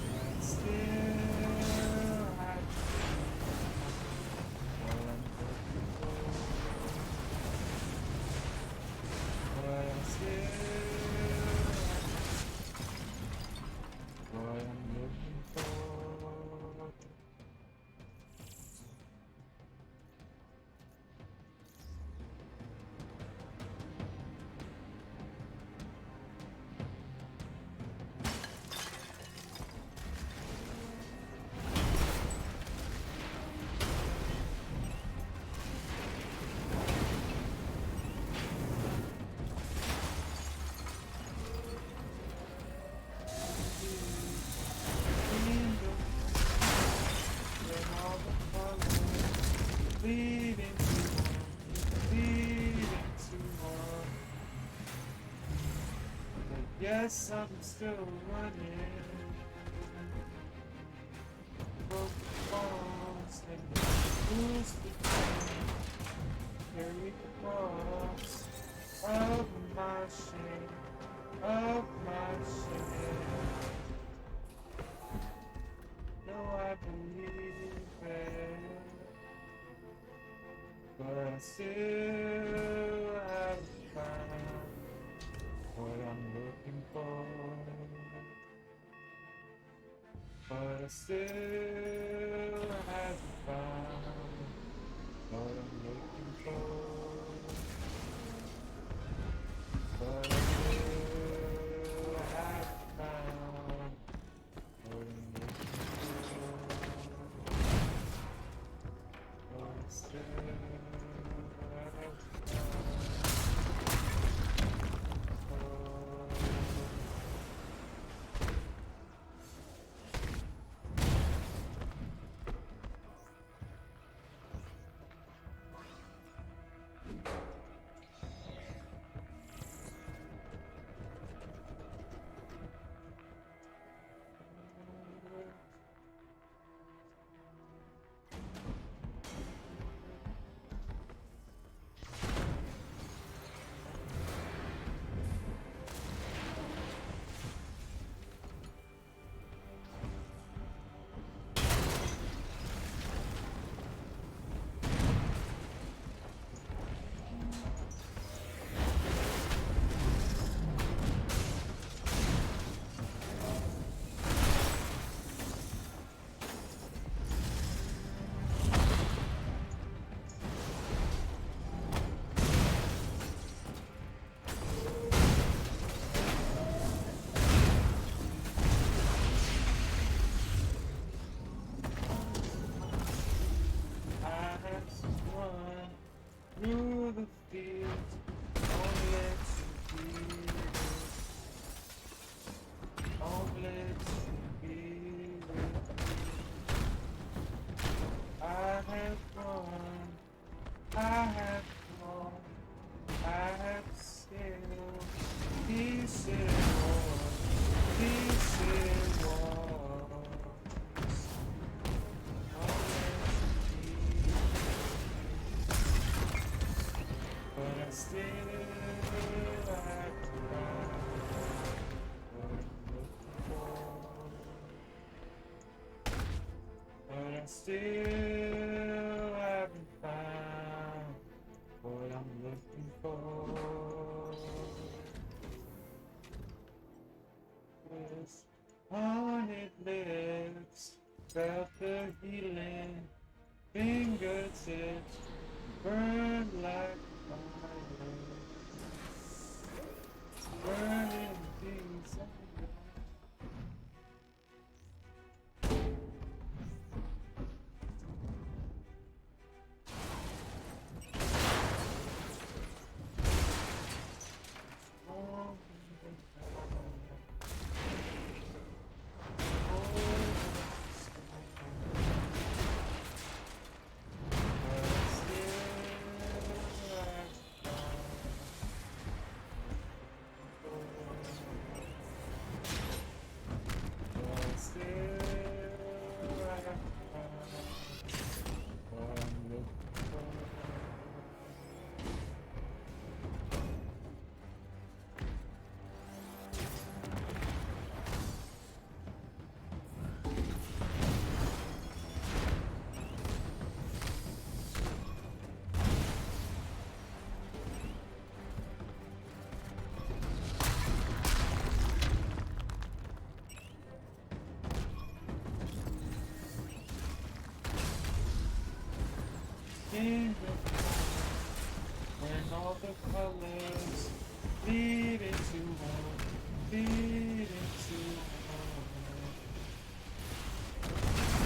and still I what I'm looking for, but I still what I'm looking for. When all the colors bleed into one, bleed into one. But yes, I'm still running. Broken bones and who's the pain? Carry the cross of my shame, of my shame. No, I believe it, but I still haven't found what I'm looking for. But I still haven't found what I'm looking for. But I still haven't found what I'm looking for. But I still haven't through the fields, only to be with, only to be with. I have gone, I have gone, I have scaled these city walls, still haven't found what I'm looking for. This haunted lips felt the healing fingertips burn like fire, burning things. And all the colors lead into one, lead into one.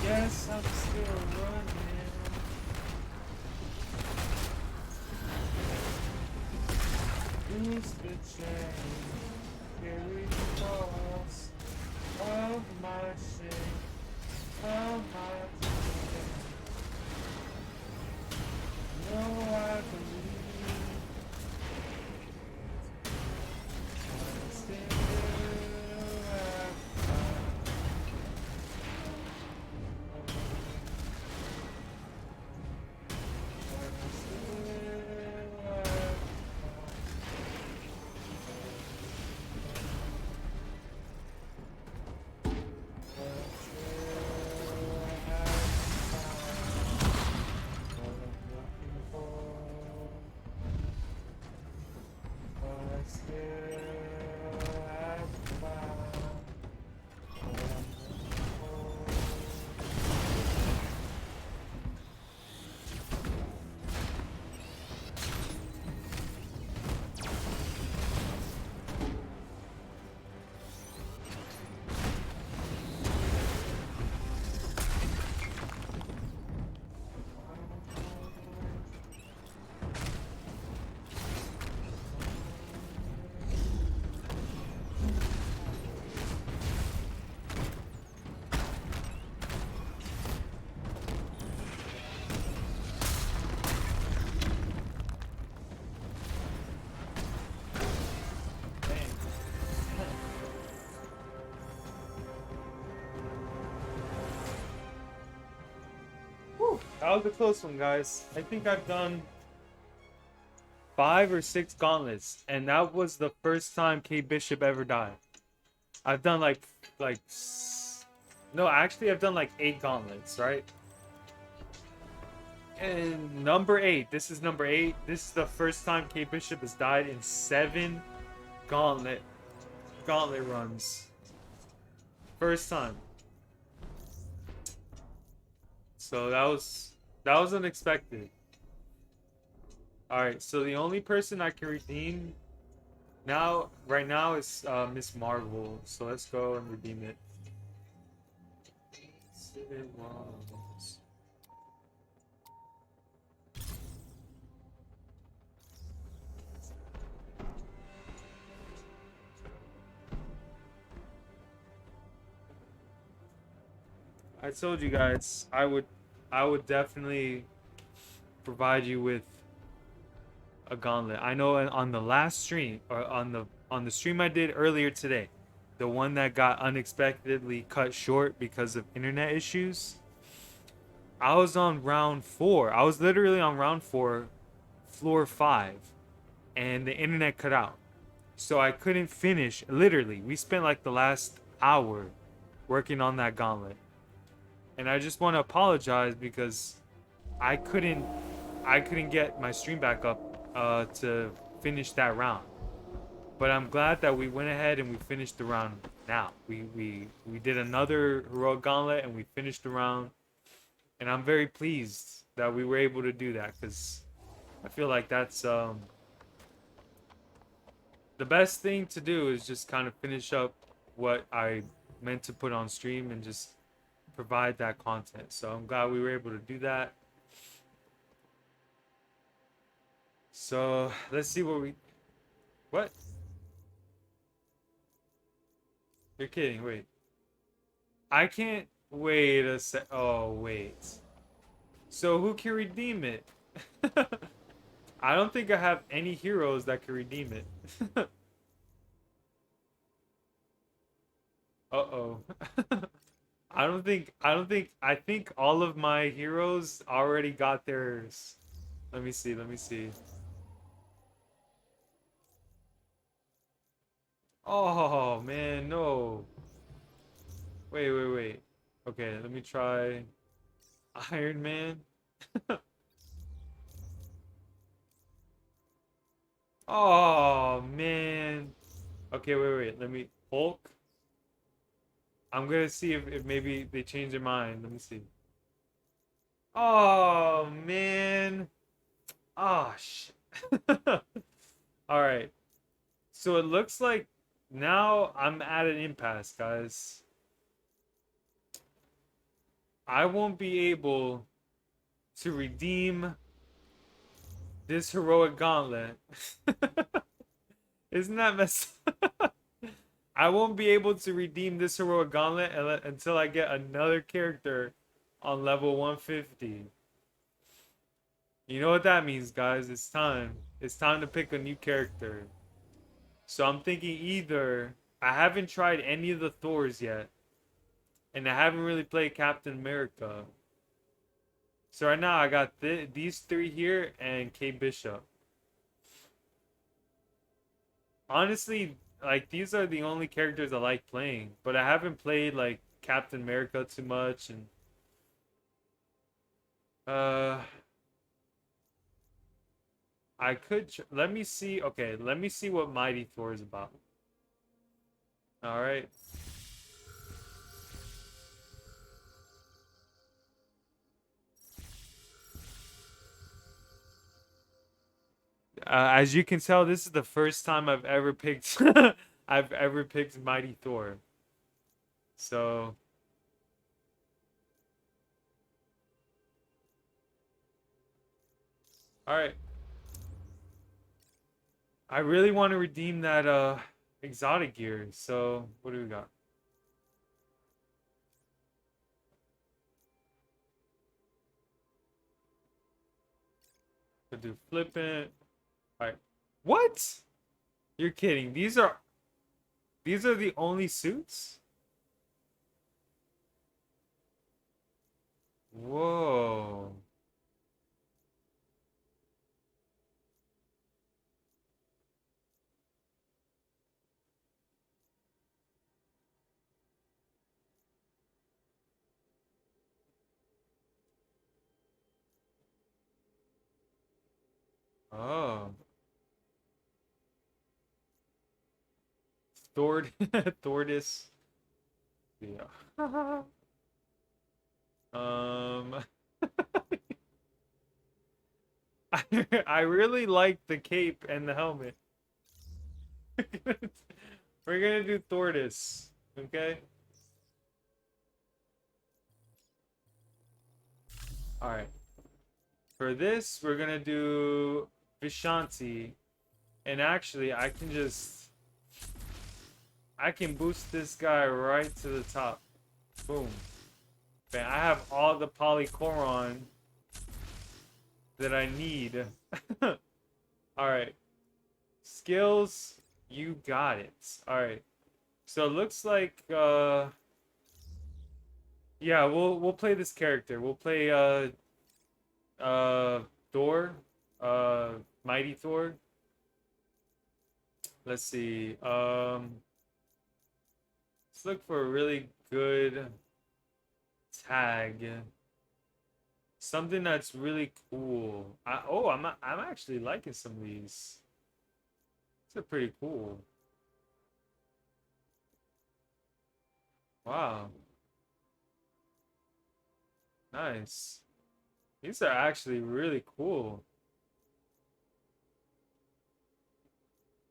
Yes, I'm still running. Lose the chain, carry the cross of my shame, of my shame. No, I believe I still have That was a close one, guys. I think I've done 5 or 6 gauntlets, and that was the first time Kate Bishop ever died. I've done no, actually I've done like 8 gauntlets, right? And number 8, this is number 8. This is the first time Kate Bishop has died in 7 gauntlet runs. First time. So that was unexpected. Alright, so the only person I can redeem right now is Miss Marvel. So let's go and redeem it. I told you guys I would definitely provide you with a gauntlet. I know on the last stream, or on the stream I did earlier today, the one that got unexpectedly cut short because of internet issues, I was on round 4. I was literally on round 4, floor 5, and the internet cut out. So I couldn't finish. Literally, we spent like the last hour working on that gauntlet. And I just want to apologize because I couldn't I couldn't get my stream back up to finish that round. But I'm glad that we went ahead and we finished the round now. We did another heroic gauntlet and we finished the round. And I'm very pleased that we were able to do that because I feel like that's the best thing to do is just kind of finish up what I meant to put on stream and just provide that content. So I'm glad we were able to do that. So let's see what? You're kidding, wait. I can't wait a sec. Oh, wait. So who can redeem it? I don't think I have any heroes that can redeem it. Uh-oh. I think all of my heroes already got theirs. Let me see, let me see. Oh, man, no. Wait. Okay, let me try Iron Man. Oh, man. Okay, wait. Let me Hulk. I'm gonna see if maybe they change their mind. Let me see. Oh, man. Oh, shit. All right. So it looks like now I'm at an impasse, guys. I won't be able to redeem this heroic gauntlet. Isn't that messed up? I won't be able to redeem this heroic gauntlet until I get another character on level 150. You know what that means, guys. It's time. It's time to pick a new character. So I'm thinking either I haven't tried any of the Thors yet, and I haven't really played Captain America. So right now I got these three here and Kate Bishop. Honestly, like these are the only characters I like playing, but I haven't played like Captain America too much and uh I could let me see. Okay, let me see what Mighty Thor is about. All right. As you can tell, this is the first time I've ever picked I've ever picked Mighty Thor. So, all right. I really want to redeem that exotic gear. So, what do we got? Could do flippant. All right. What? You're kidding. These are the only suits? Whoa. Oh. Thord Thordis. Yeah. Um I really like the cape and the helmet. We're gonna do Thordis, okay? Alright. For this, we're gonna do Vishanti. And actually I can boost this guy right to the top. Boom. Man, I have all the Polychoron that I need. Alright. Skills, you got it. Alright. So it looks like yeah, we'll play this character. We'll play Thor. Mighty Thor. Let's see. Let's look for a really good tag. Something that's really cool. I'm actually liking some of these. These are pretty cool. Wow. Nice. These are actually really cool.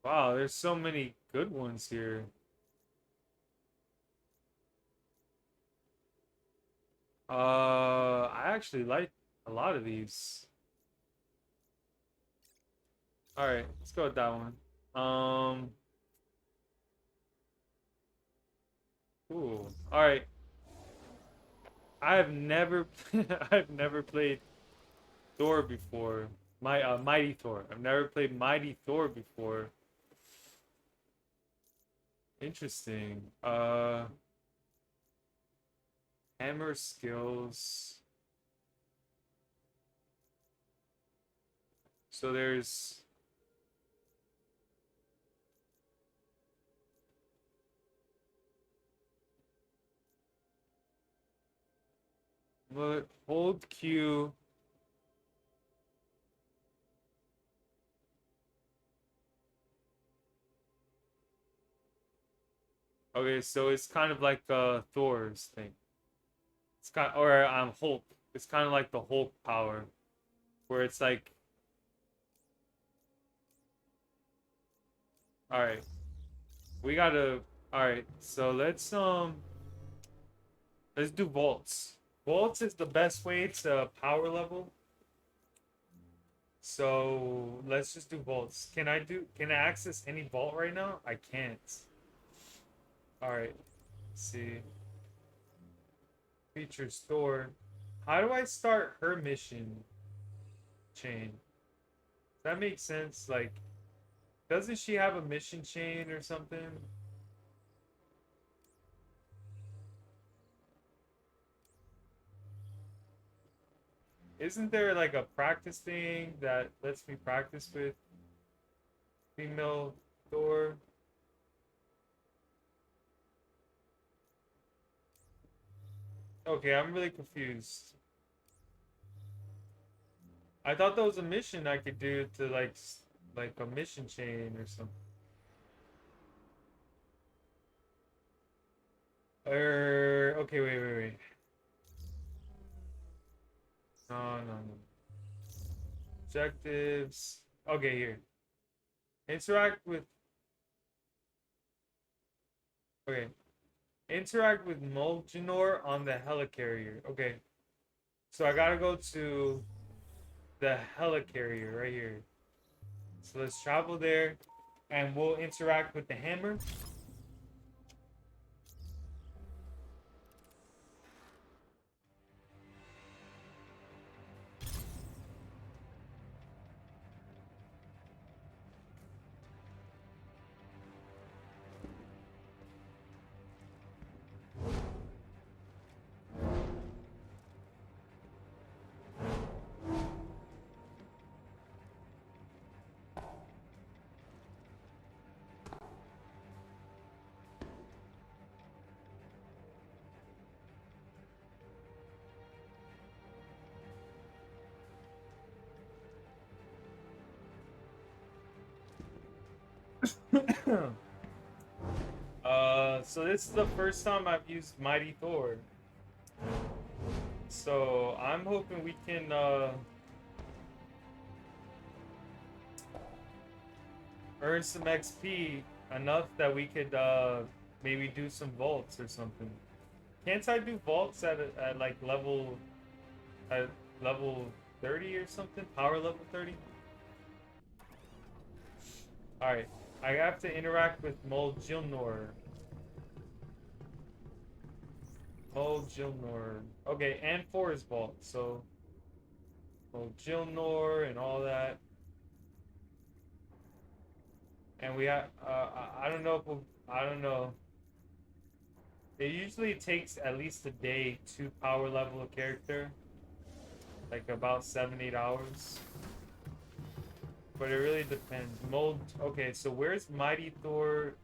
Wow, there's so many good ones here. I actually like a lot of these. All right, let's go with that one. Um, cool. All right, I have never, I've never played Thor before. Mighty Thor. I've never played Mighty Thor before. Interesting. Hammer skills. So there's hold Q. Okay, so it's kind of like Thor's thing. It's kind or Hulk. It's kind of like the Hulk power, where it's like, all right, we gotta. All right, so let's do vaults. Vaults is the best way to power level. So let's just do vaults. Can I access any vault right now? I can't. All right. Let's see. Feature store. How do I start her mission chain? Does that make sense? Like, doesn't she have a mission chain or something? Isn't there like a practice thing that lets me practice with female Thor? Okay, I'm really confused. I thought that was a mission I could do to like a mission chain or something. Okay, wait. No. Objectives. Okay, here. Interact with. Okay. Interact with Molginor on the helicarrier. Okay. So I gotta go to the helicarrier right here. So let's travel there, and we'll interact with the hammer. So this is the first time I've used Mighty Thor. So I'm hoping we can earn some XP enough that we could maybe do some vaults or something. Can't I do vaults at like at level 30 or something? Power level 30? Alright. I have to interact with Moljilnor. Moljilnor. Okay, and Forest Vault, so Moljilnor and all that. And we have I don't know if I don't know. It usually takes at least a day to power level a character. Like about 7-8 hours. But it really depends. Mold. Okay, so where's Mighty Thor?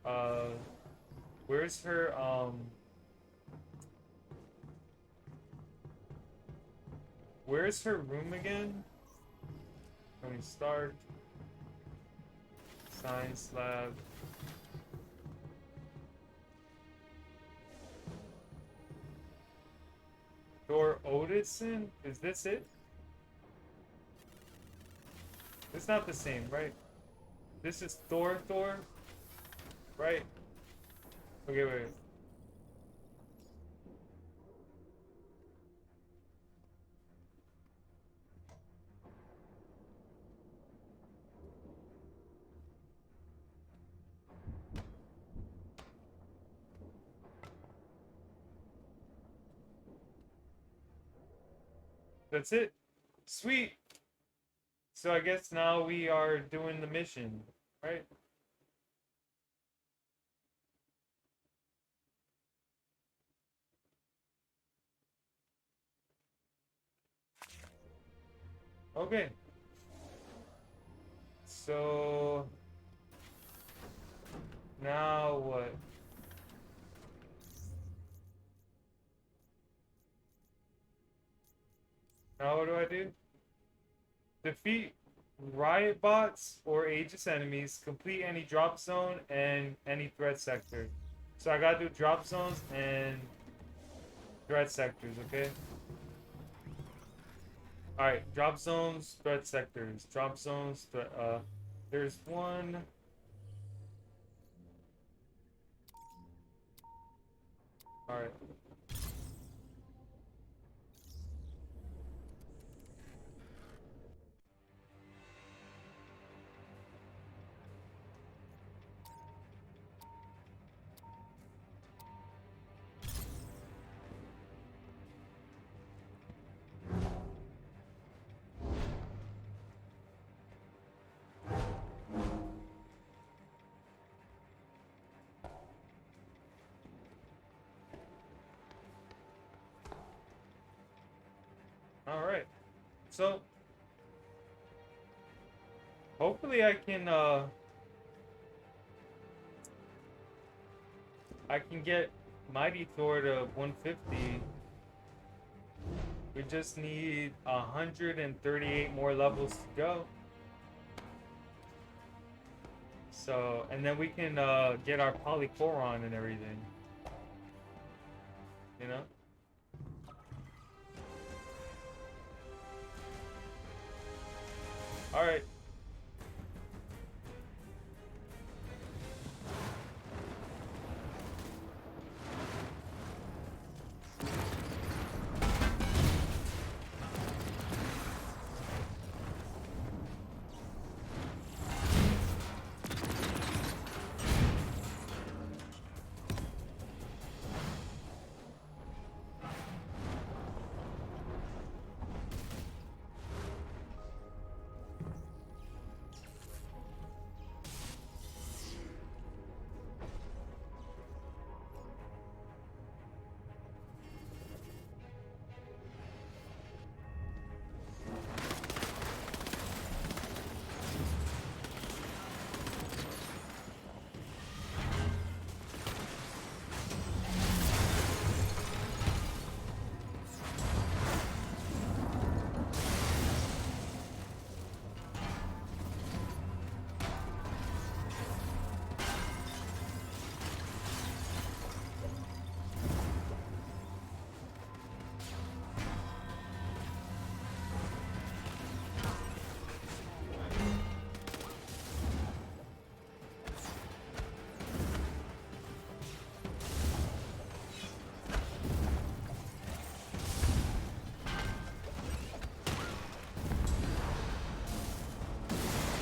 Where's her Where's her room again? Let me start. Science lab. Thor Odinson? Is this it? It's not the same, right? This is Thor, right? Okay, wait. That's it. Sweet. So I guess now we are doing the mission, right? Okay. So now what? Now what do I do? Defeat riot bots or Aegis enemies, complete any drop zone and any threat sector. So I gotta do drop zones and threat sectors, okay? Alright, drop zones, threat sectors. Drop zones, there's one. Alright. Alright. So hopefully I can get Mighty Thor to 150. We just need 138 more levels to go. So, and then we can get our Polychoron and everything. You know? Alright.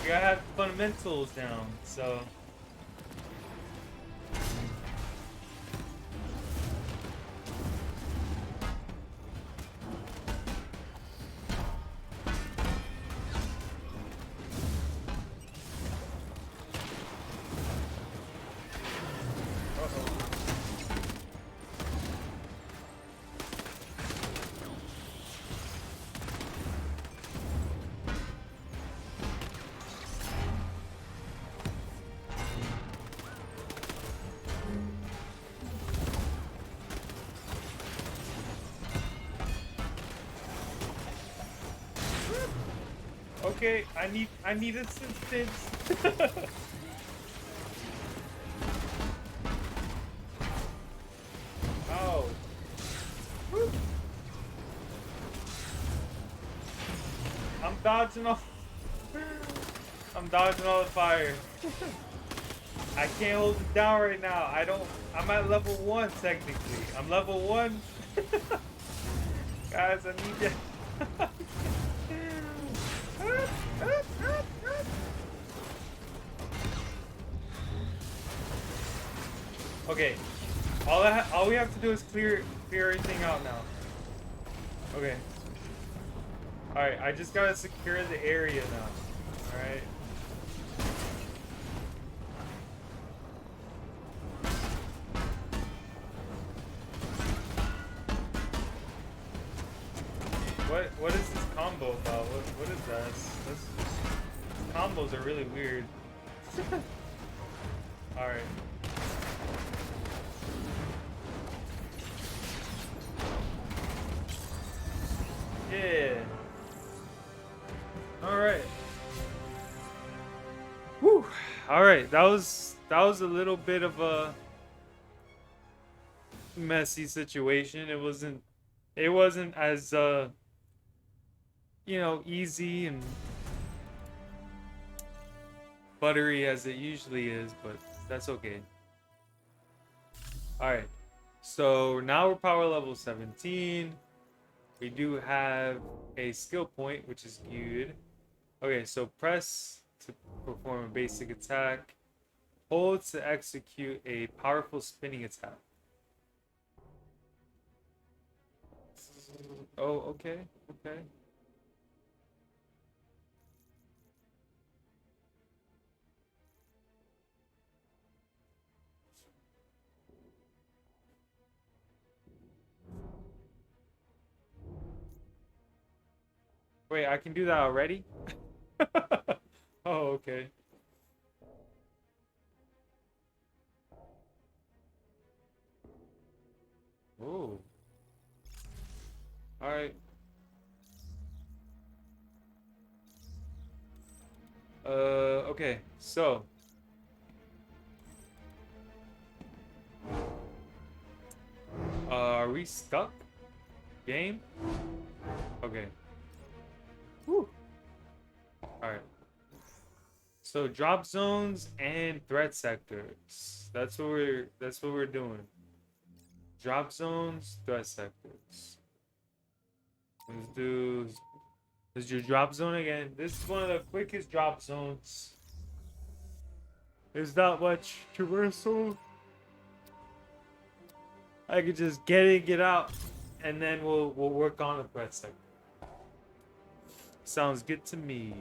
We gotta have fundamentals down, so. okay. I need assistance. Oh. Woo. I'm dodging all. I'm dodging all the fire. I can't hold it down right now. I don't. I'm at level 1 technically. I'm level 1. Guys, I need to. Okay. All we have to do is clear everything out now. Okay. All right. I just gotta secure the area now. All right. What is this combo about? What is that? These combos are really weird. All right. Yeah. All right. Whew. All right. That was a little bit of a messy situation. It wasn't as you know, easy and buttery as it usually is, but that's okay. All right. So now we're power level 17. We do have a skill point, which is good. Okay, so press to perform a basic attack. Hold to execute a powerful spinning attack. Oh, okay, okay. Wait, I can do that already? Oh, okay. Oh. All right. Okay. So, are we stuck? Game? Okay. Whew. All right. So drop zones and threat sectors. That's what we're doing. Drop zones, threat sectors. Let's do drop zone again. This is one of the quickest drop zones. There's not much traversal. I could just get in, get out, and then we'll work on the threat sector. Sounds good to me.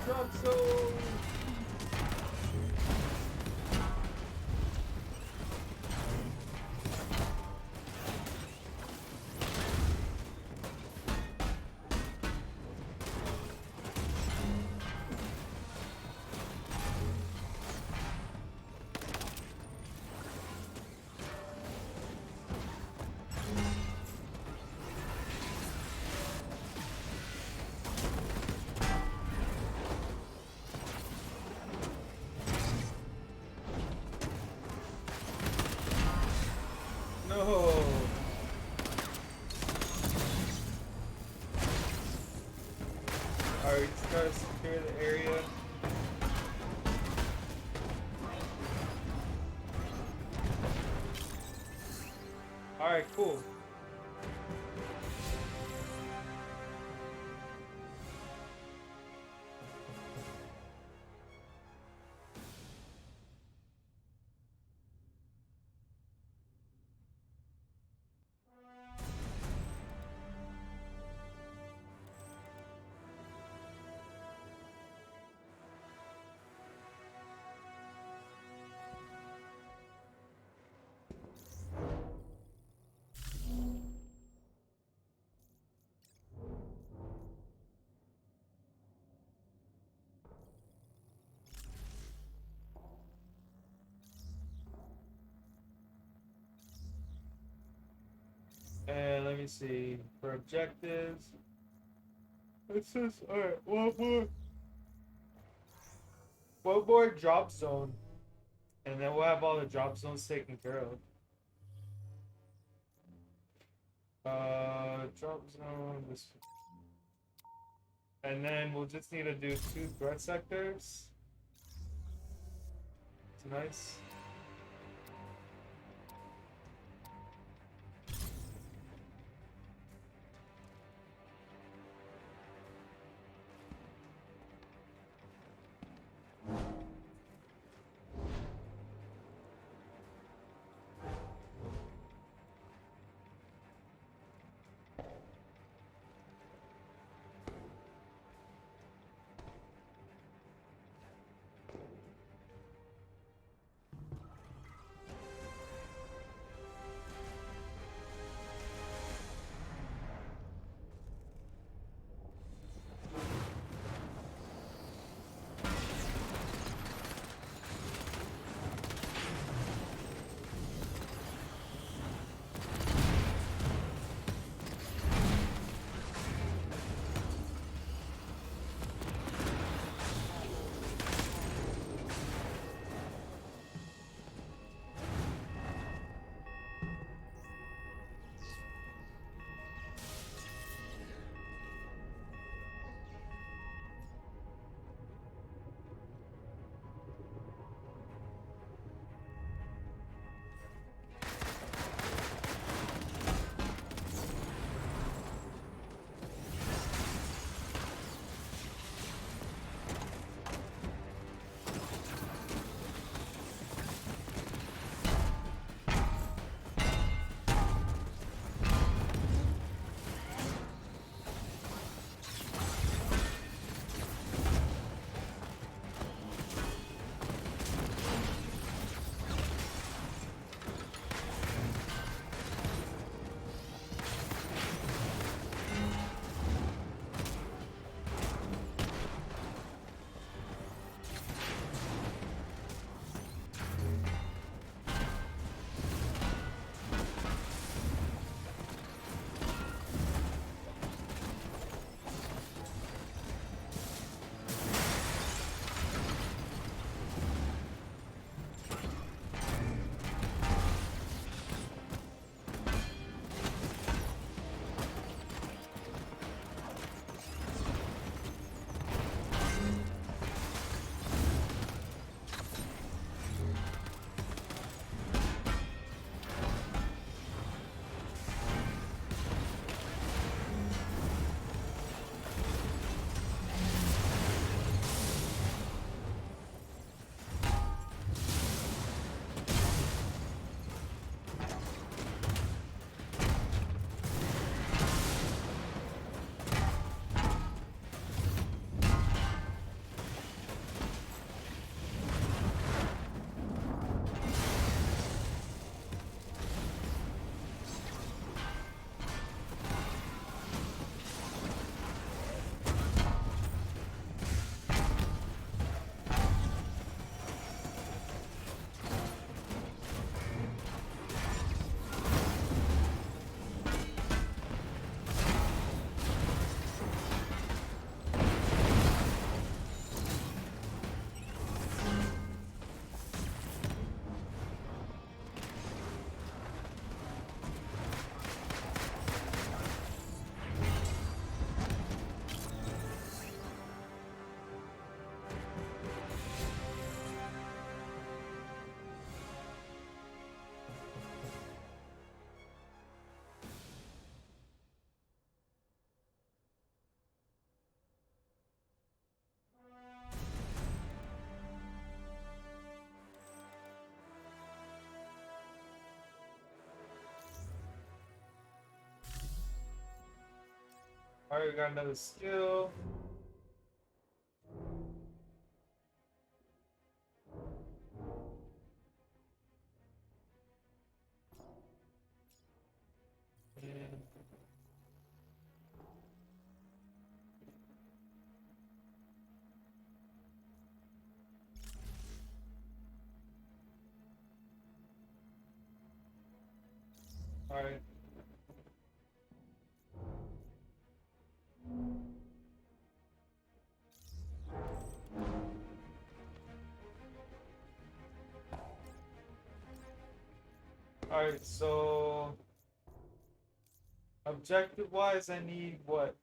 drop zone. No. Alright, just gotta secure the area. Alright, cool. And let me see. For objectives. It says, alright, one more drop zone. And then we'll have all the drop zones taken care of. Drop zone. This. And then we'll just need to do 2 threat sectors. It's nice. Alright, we got another skill. And alright. Alright, so objective wise, I need what?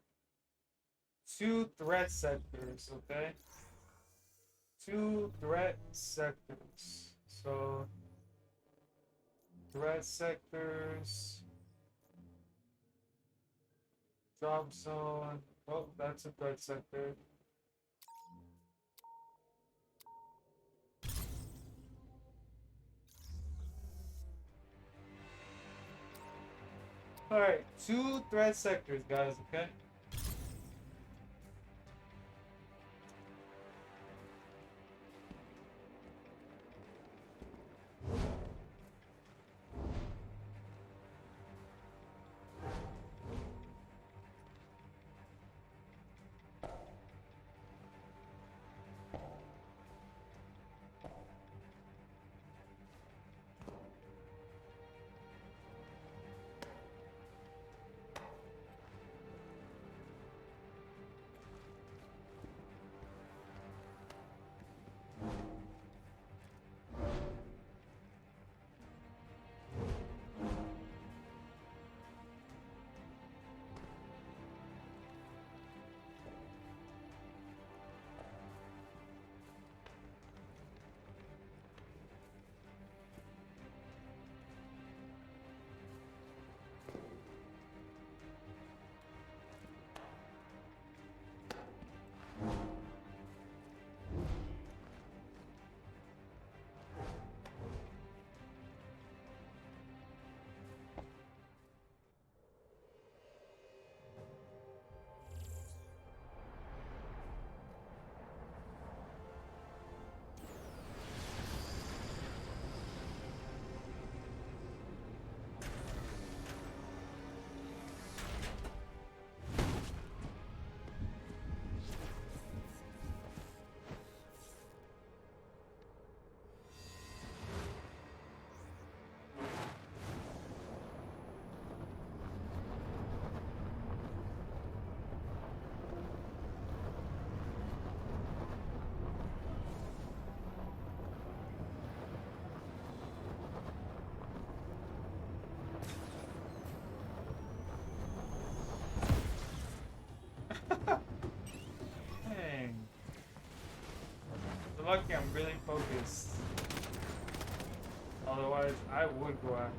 2 threat sectors, okay? 2 threat sectors. So, threat sectors, drop zone. Oh, that's a threat sector. Alright, 2 threat sectors, guys, okay? Dang. You're lucky I'm really focused. Otherwise, I would go after.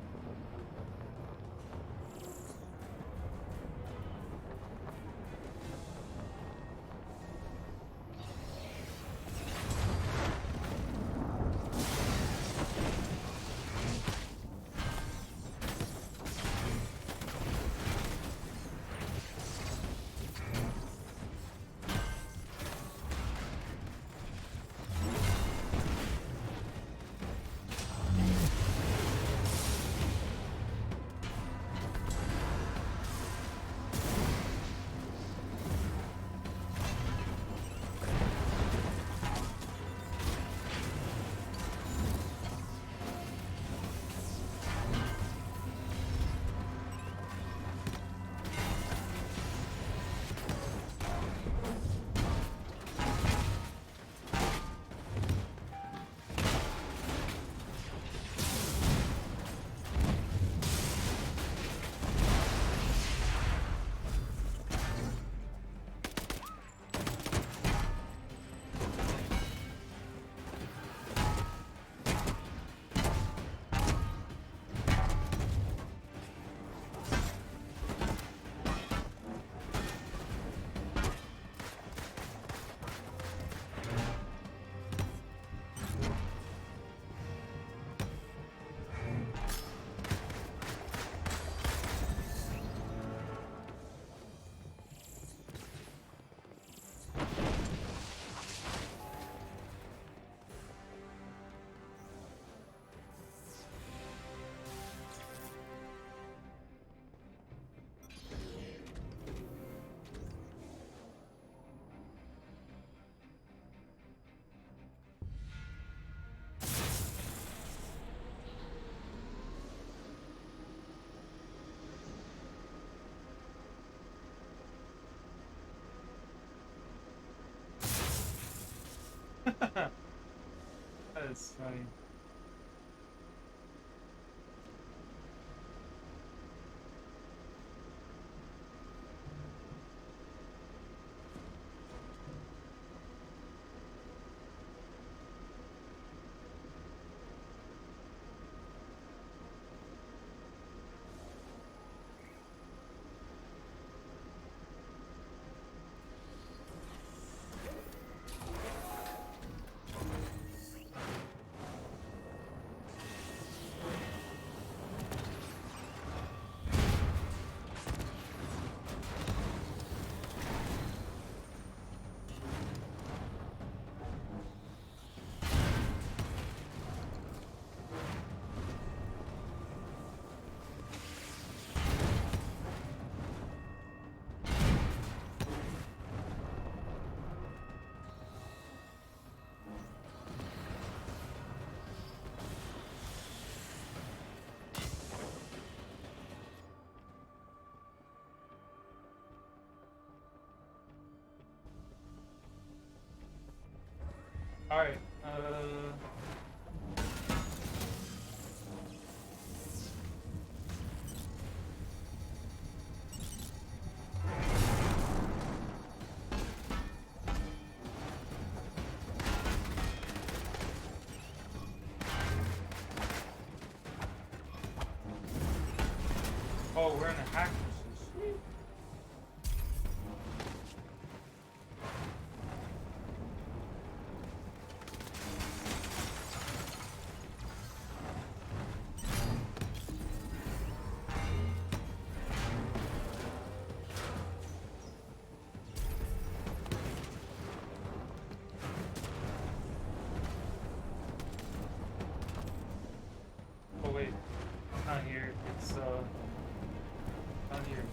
guess. I mean, all right. Oh, we're in a hack mission. Oh wait, not here. It's not here.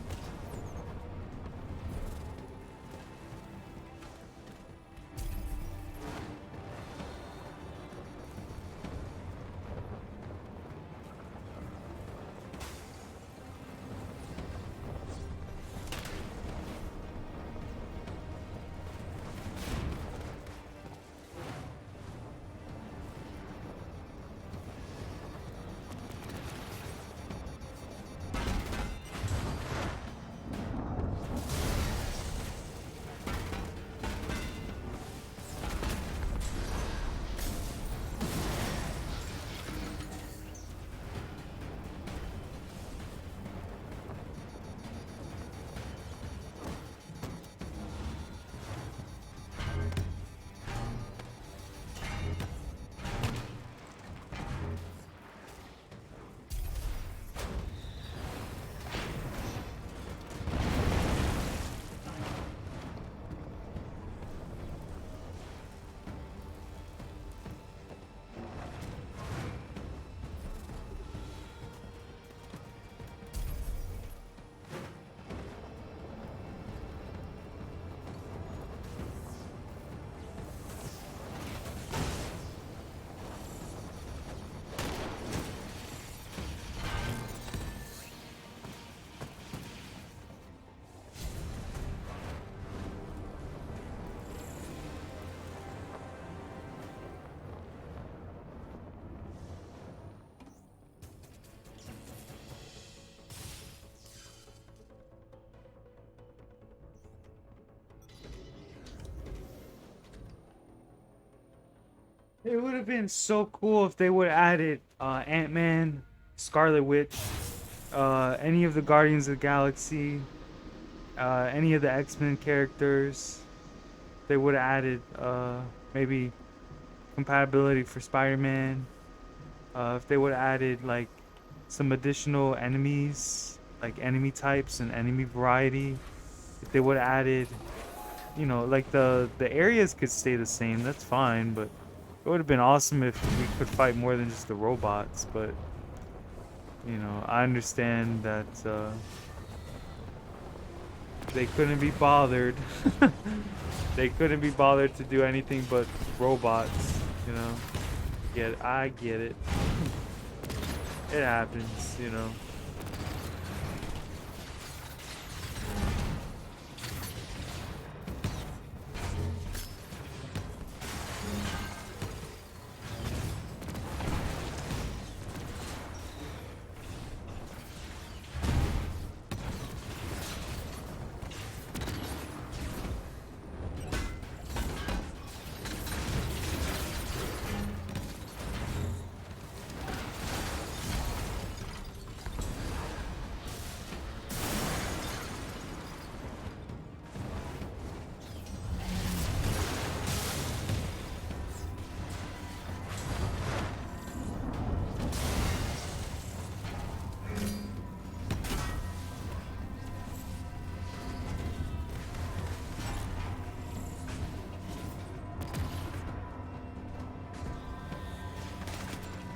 It would have been so cool if they would have added Ant-Man, Scarlet Witch, any of the Guardians of the Galaxy, any of the X-Men characters. They would have added maybe compatibility for Spider-Man. If they would have added like some additional enemies, like enemy types and enemy variety. If they would have added, you know, like the areas could stay the same. That's fine, but it would have been awesome if we could fight more than just the robots. But you know, I understand that they couldn't be bothered. They couldn't be bothered to do anything but robots. You know, I get it. It happens, you know.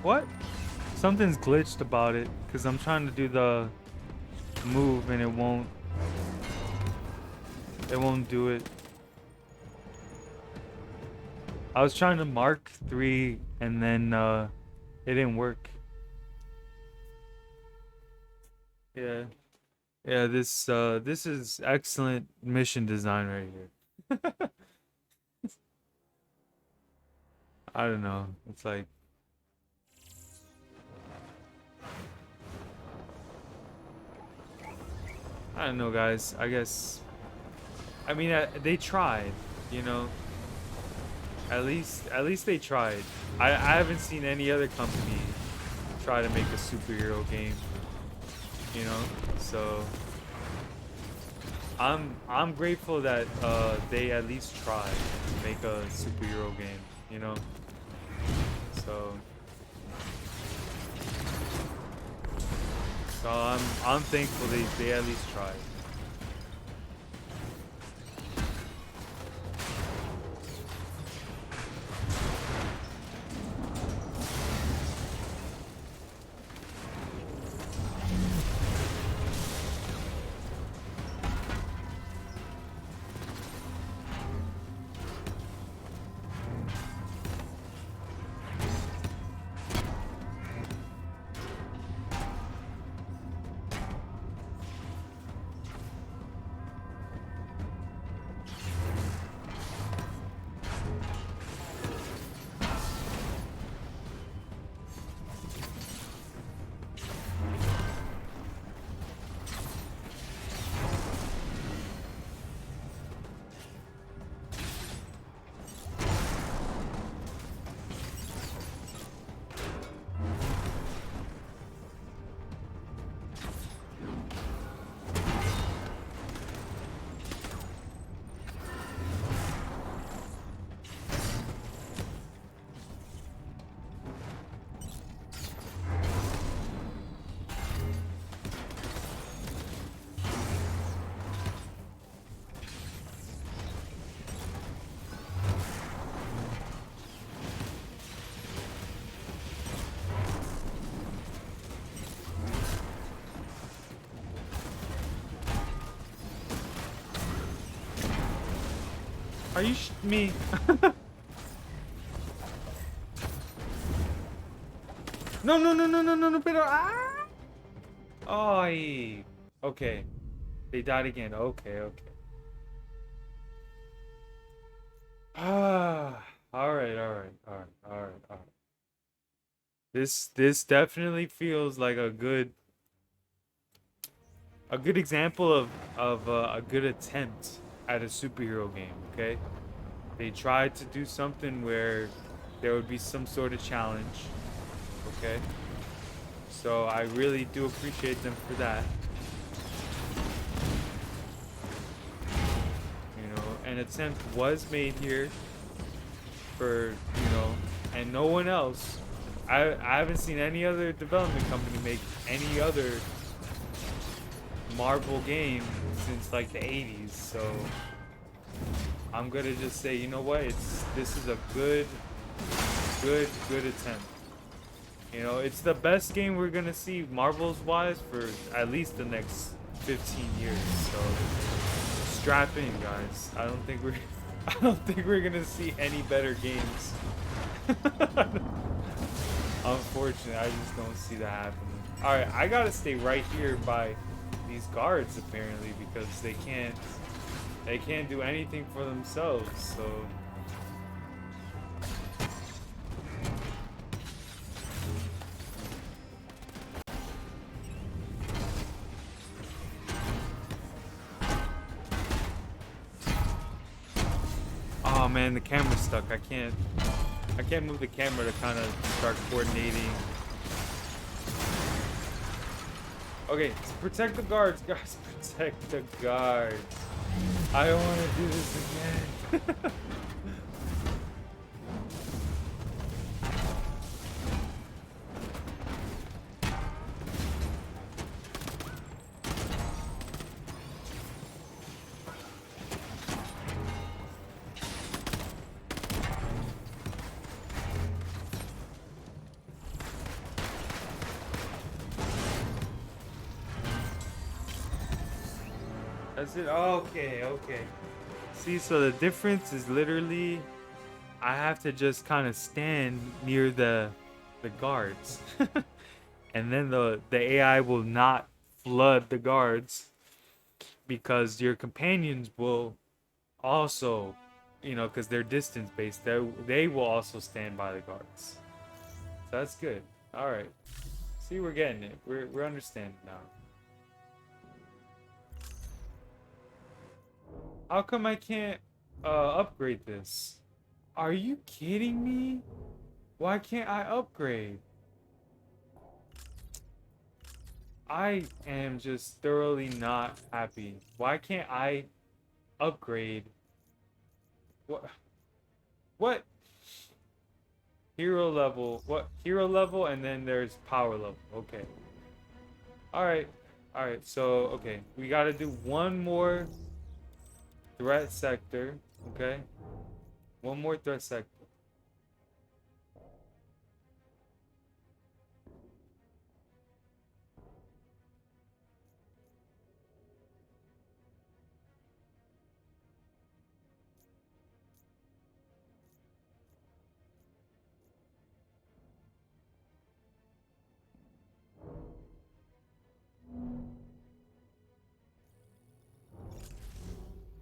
What? Something's glitched about it because I'm trying to do the move and it won't do it. I was trying to mark 3 and then it didn't work. Yeah. Yeah, this is excellent mission design right here. I don't know. It's like I don't know, guys. I guess I mean they tried, you know. At least they tried. I haven't seen any other company try to make a superhero game, you know. So I'm grateful that they at least tried to make a superhero game, you know. So I'm thankful they at least tried. Are you me? No, no, no, no, no, no, no, pero ah! Ay. Okay. They died again. Okay, okay. Ah. All right, all right, all right, all right, all right. This definitely feels like a good example of a good attempt at a superhero game, okay? They tried to do something where there would be some sort of challenge, okay? So I really do appreciate them for that. You know, an attempt was made here for, and no one else. I haven't seen any other development company make any other Marvel game since like the 80s. So I'm gonna just say, you know what? This is a good attempt. You know, it's the best game we're gonna see Marvel's wise for at least the next 15 years. So strap in, guys. I don't think we're gonna see any better games. Unfortunately, I just don't see that happening. All right, I gotta stay right here by these guards apparently because they can't do anything for themselves. So. Oh man, the camera's stuck. I can't move the camera to kind of start coordinating. Okay, protect the guards, guys. Protect the guards. I don't want to do this again. That's it. Okay, okay. See, so the difference is literally I have to just kind of stand near the guards, and then the AI will not flood the guards because your companions will also, because they're distance based, they will also stand by the guards. So that's good. All right. See, we're getting it. We're understanding now. How come I can't upgrade this? Are you kidding me? Why can't I upgrade? I am just thoroughly not happy. Why can't I upgrade? What? What? Hero level. What? Hero level and then there's power level. Okay. All right. All right. So, okay. We got to do one more threat sector. Okay. One more threat sector.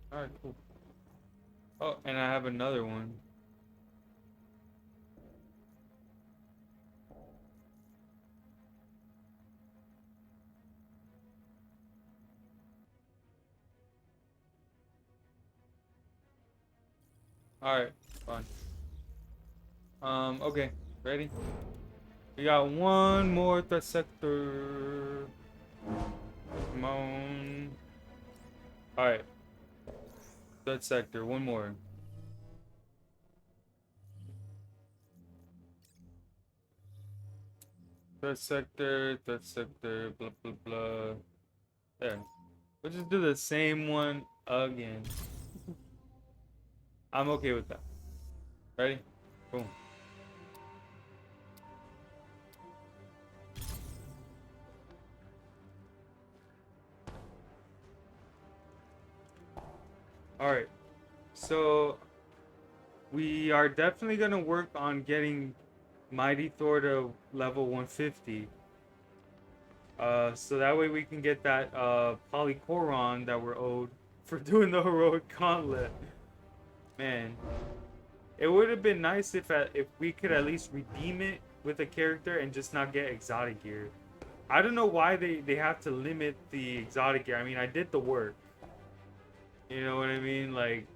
All right, cool. Oh, and I have another one. All right, fine. Okay, ready? We got one more threat sector. Come on. All right, threat sector. One more. Threat sector. Blah blah blah. There. We'll just do the same one again. I'm okay with that. Ready? Boom. All right. So we are definitely gonna work on getting Mighty Thor to level 150. So that way we can get that Polychoron that we're owed for doing the heroic gauntlet. Man, it would have been nice if we could at least redeem it with a character and just not get exotic gear. I don't know why they have to limit the exotic gear. I mean, I did the work. You know what I mean? Like,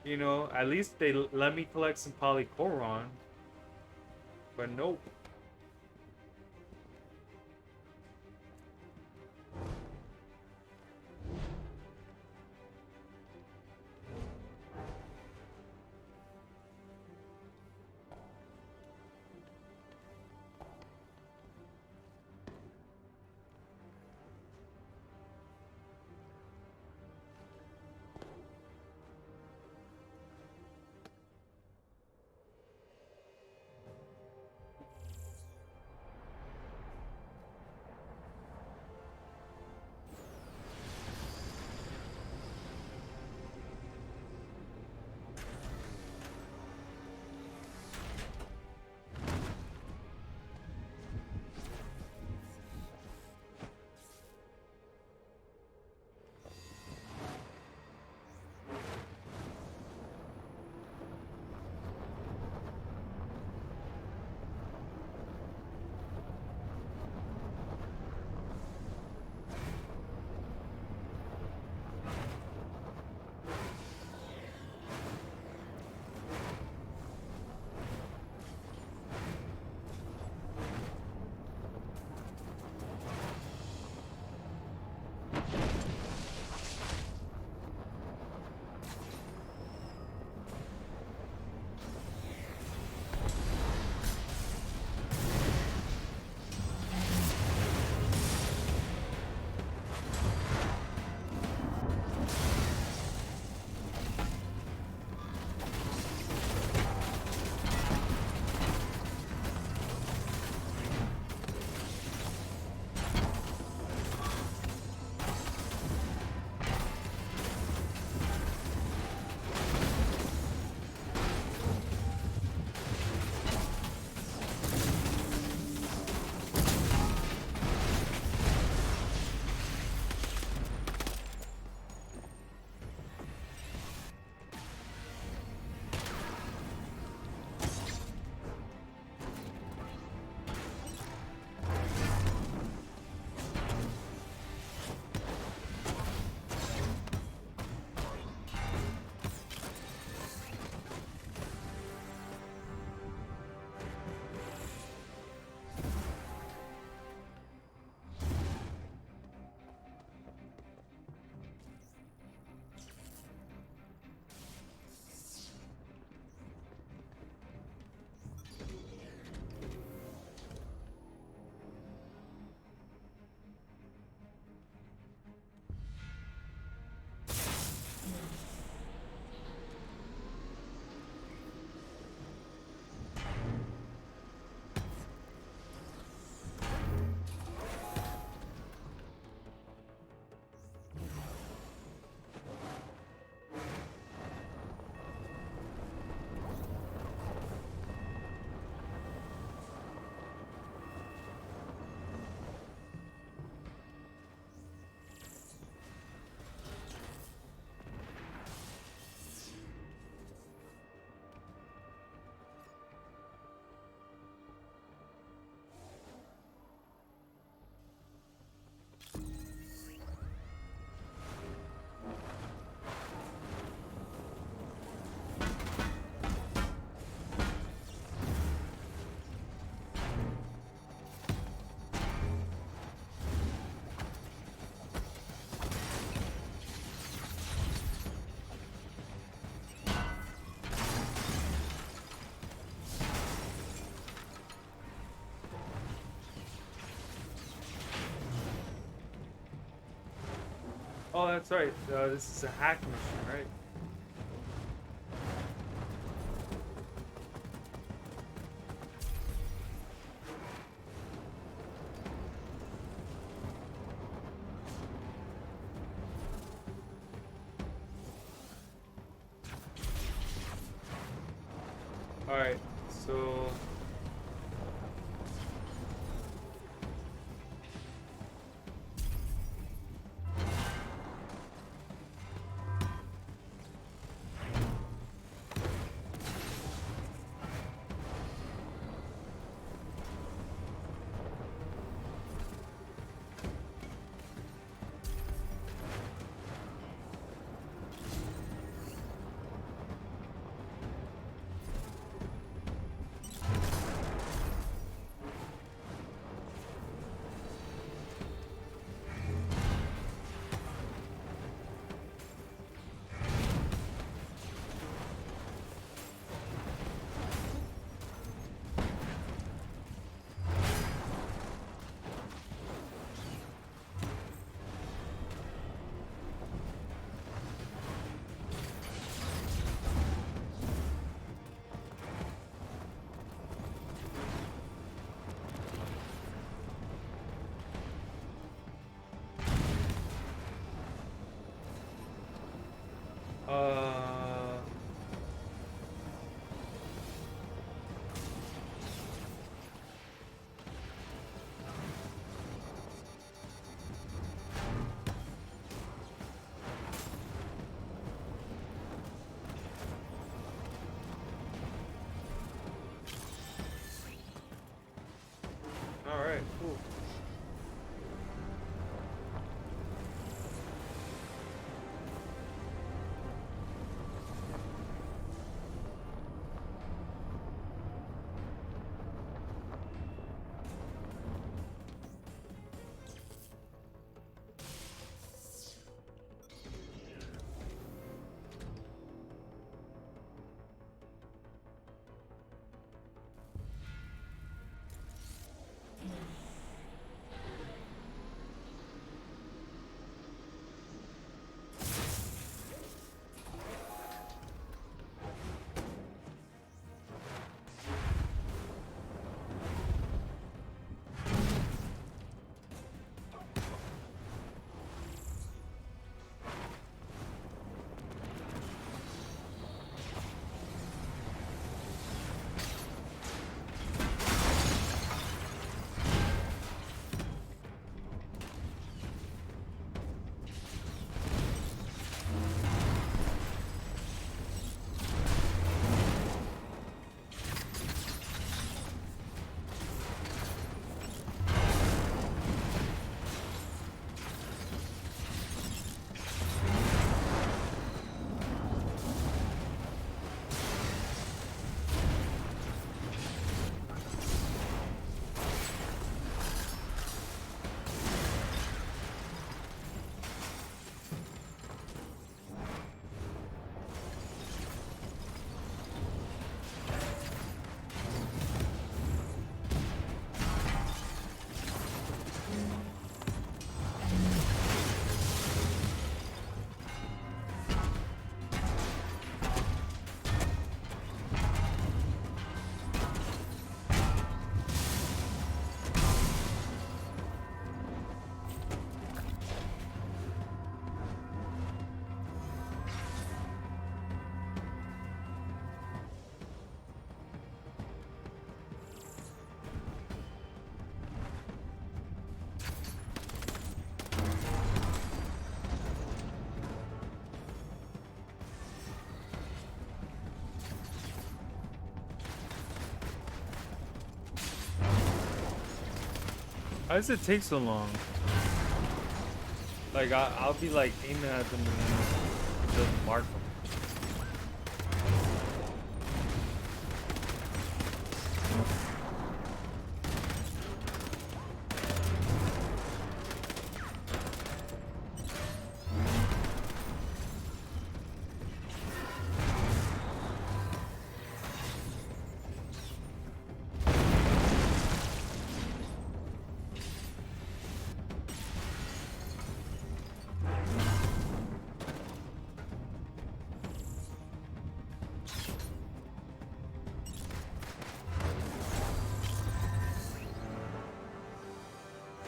at least they let me collect some Polychoron. But nope. Oh, that's right. This is a hack mission, right? All right. So. Uh. All right. Cool. Why does it take so long? Like I'll be like aiming at them and then it doesn't mark them.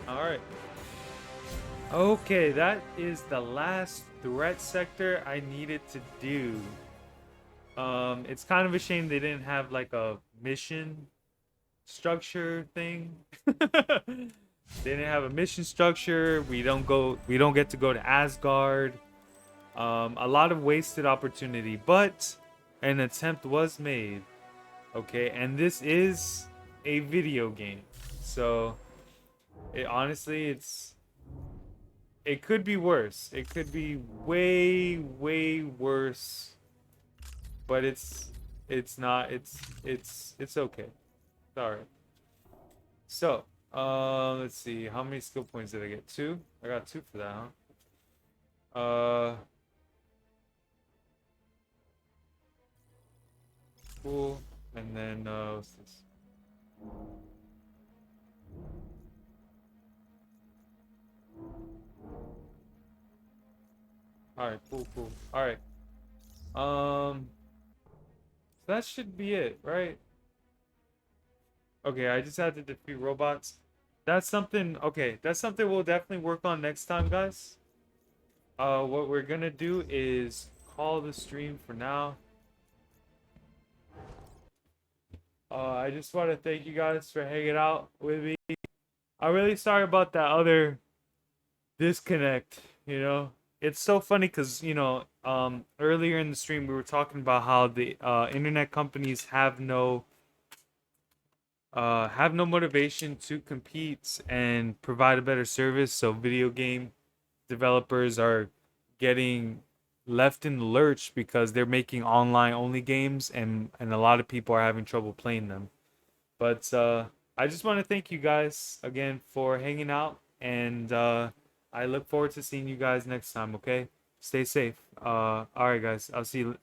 All right. Okay, that is the last threat sector I needed to do. It's kind of a shame they didn't have like a mission structure thing. They didn't have a mission structure. We don't get to go to Asgard. A lot of wasted opportunity, but an attempt was made. Okay, and this is a video game. So, honestly, it could be worse. It could be way worse, but it's not. It's okay. It's all right. So, let's see. How many skill points did I get? Two? I got two for that, huh? Cool. And then, what's this? Alright, cool. Alright. That should be it, right? Okay, I just had to defeat robots. That's something we'll definitely work on next time, guys. What we're gonna do is call the stream for now. I just want to thank you guys for hanging out with me. I'm really sorry about that other disconnect, you know. It's so funny because, earlier in the stream we were talking about how the internet companies have no motivation to compete and provide a better service, so video game developers are getting left in the lurch because they're making online only games, and a lot of people are having trouble playing them. But I just want to thank you guys again for hanging out, and I look forward to seeing you guys next time. Okay, stay safe. All right, guys. I'll see you.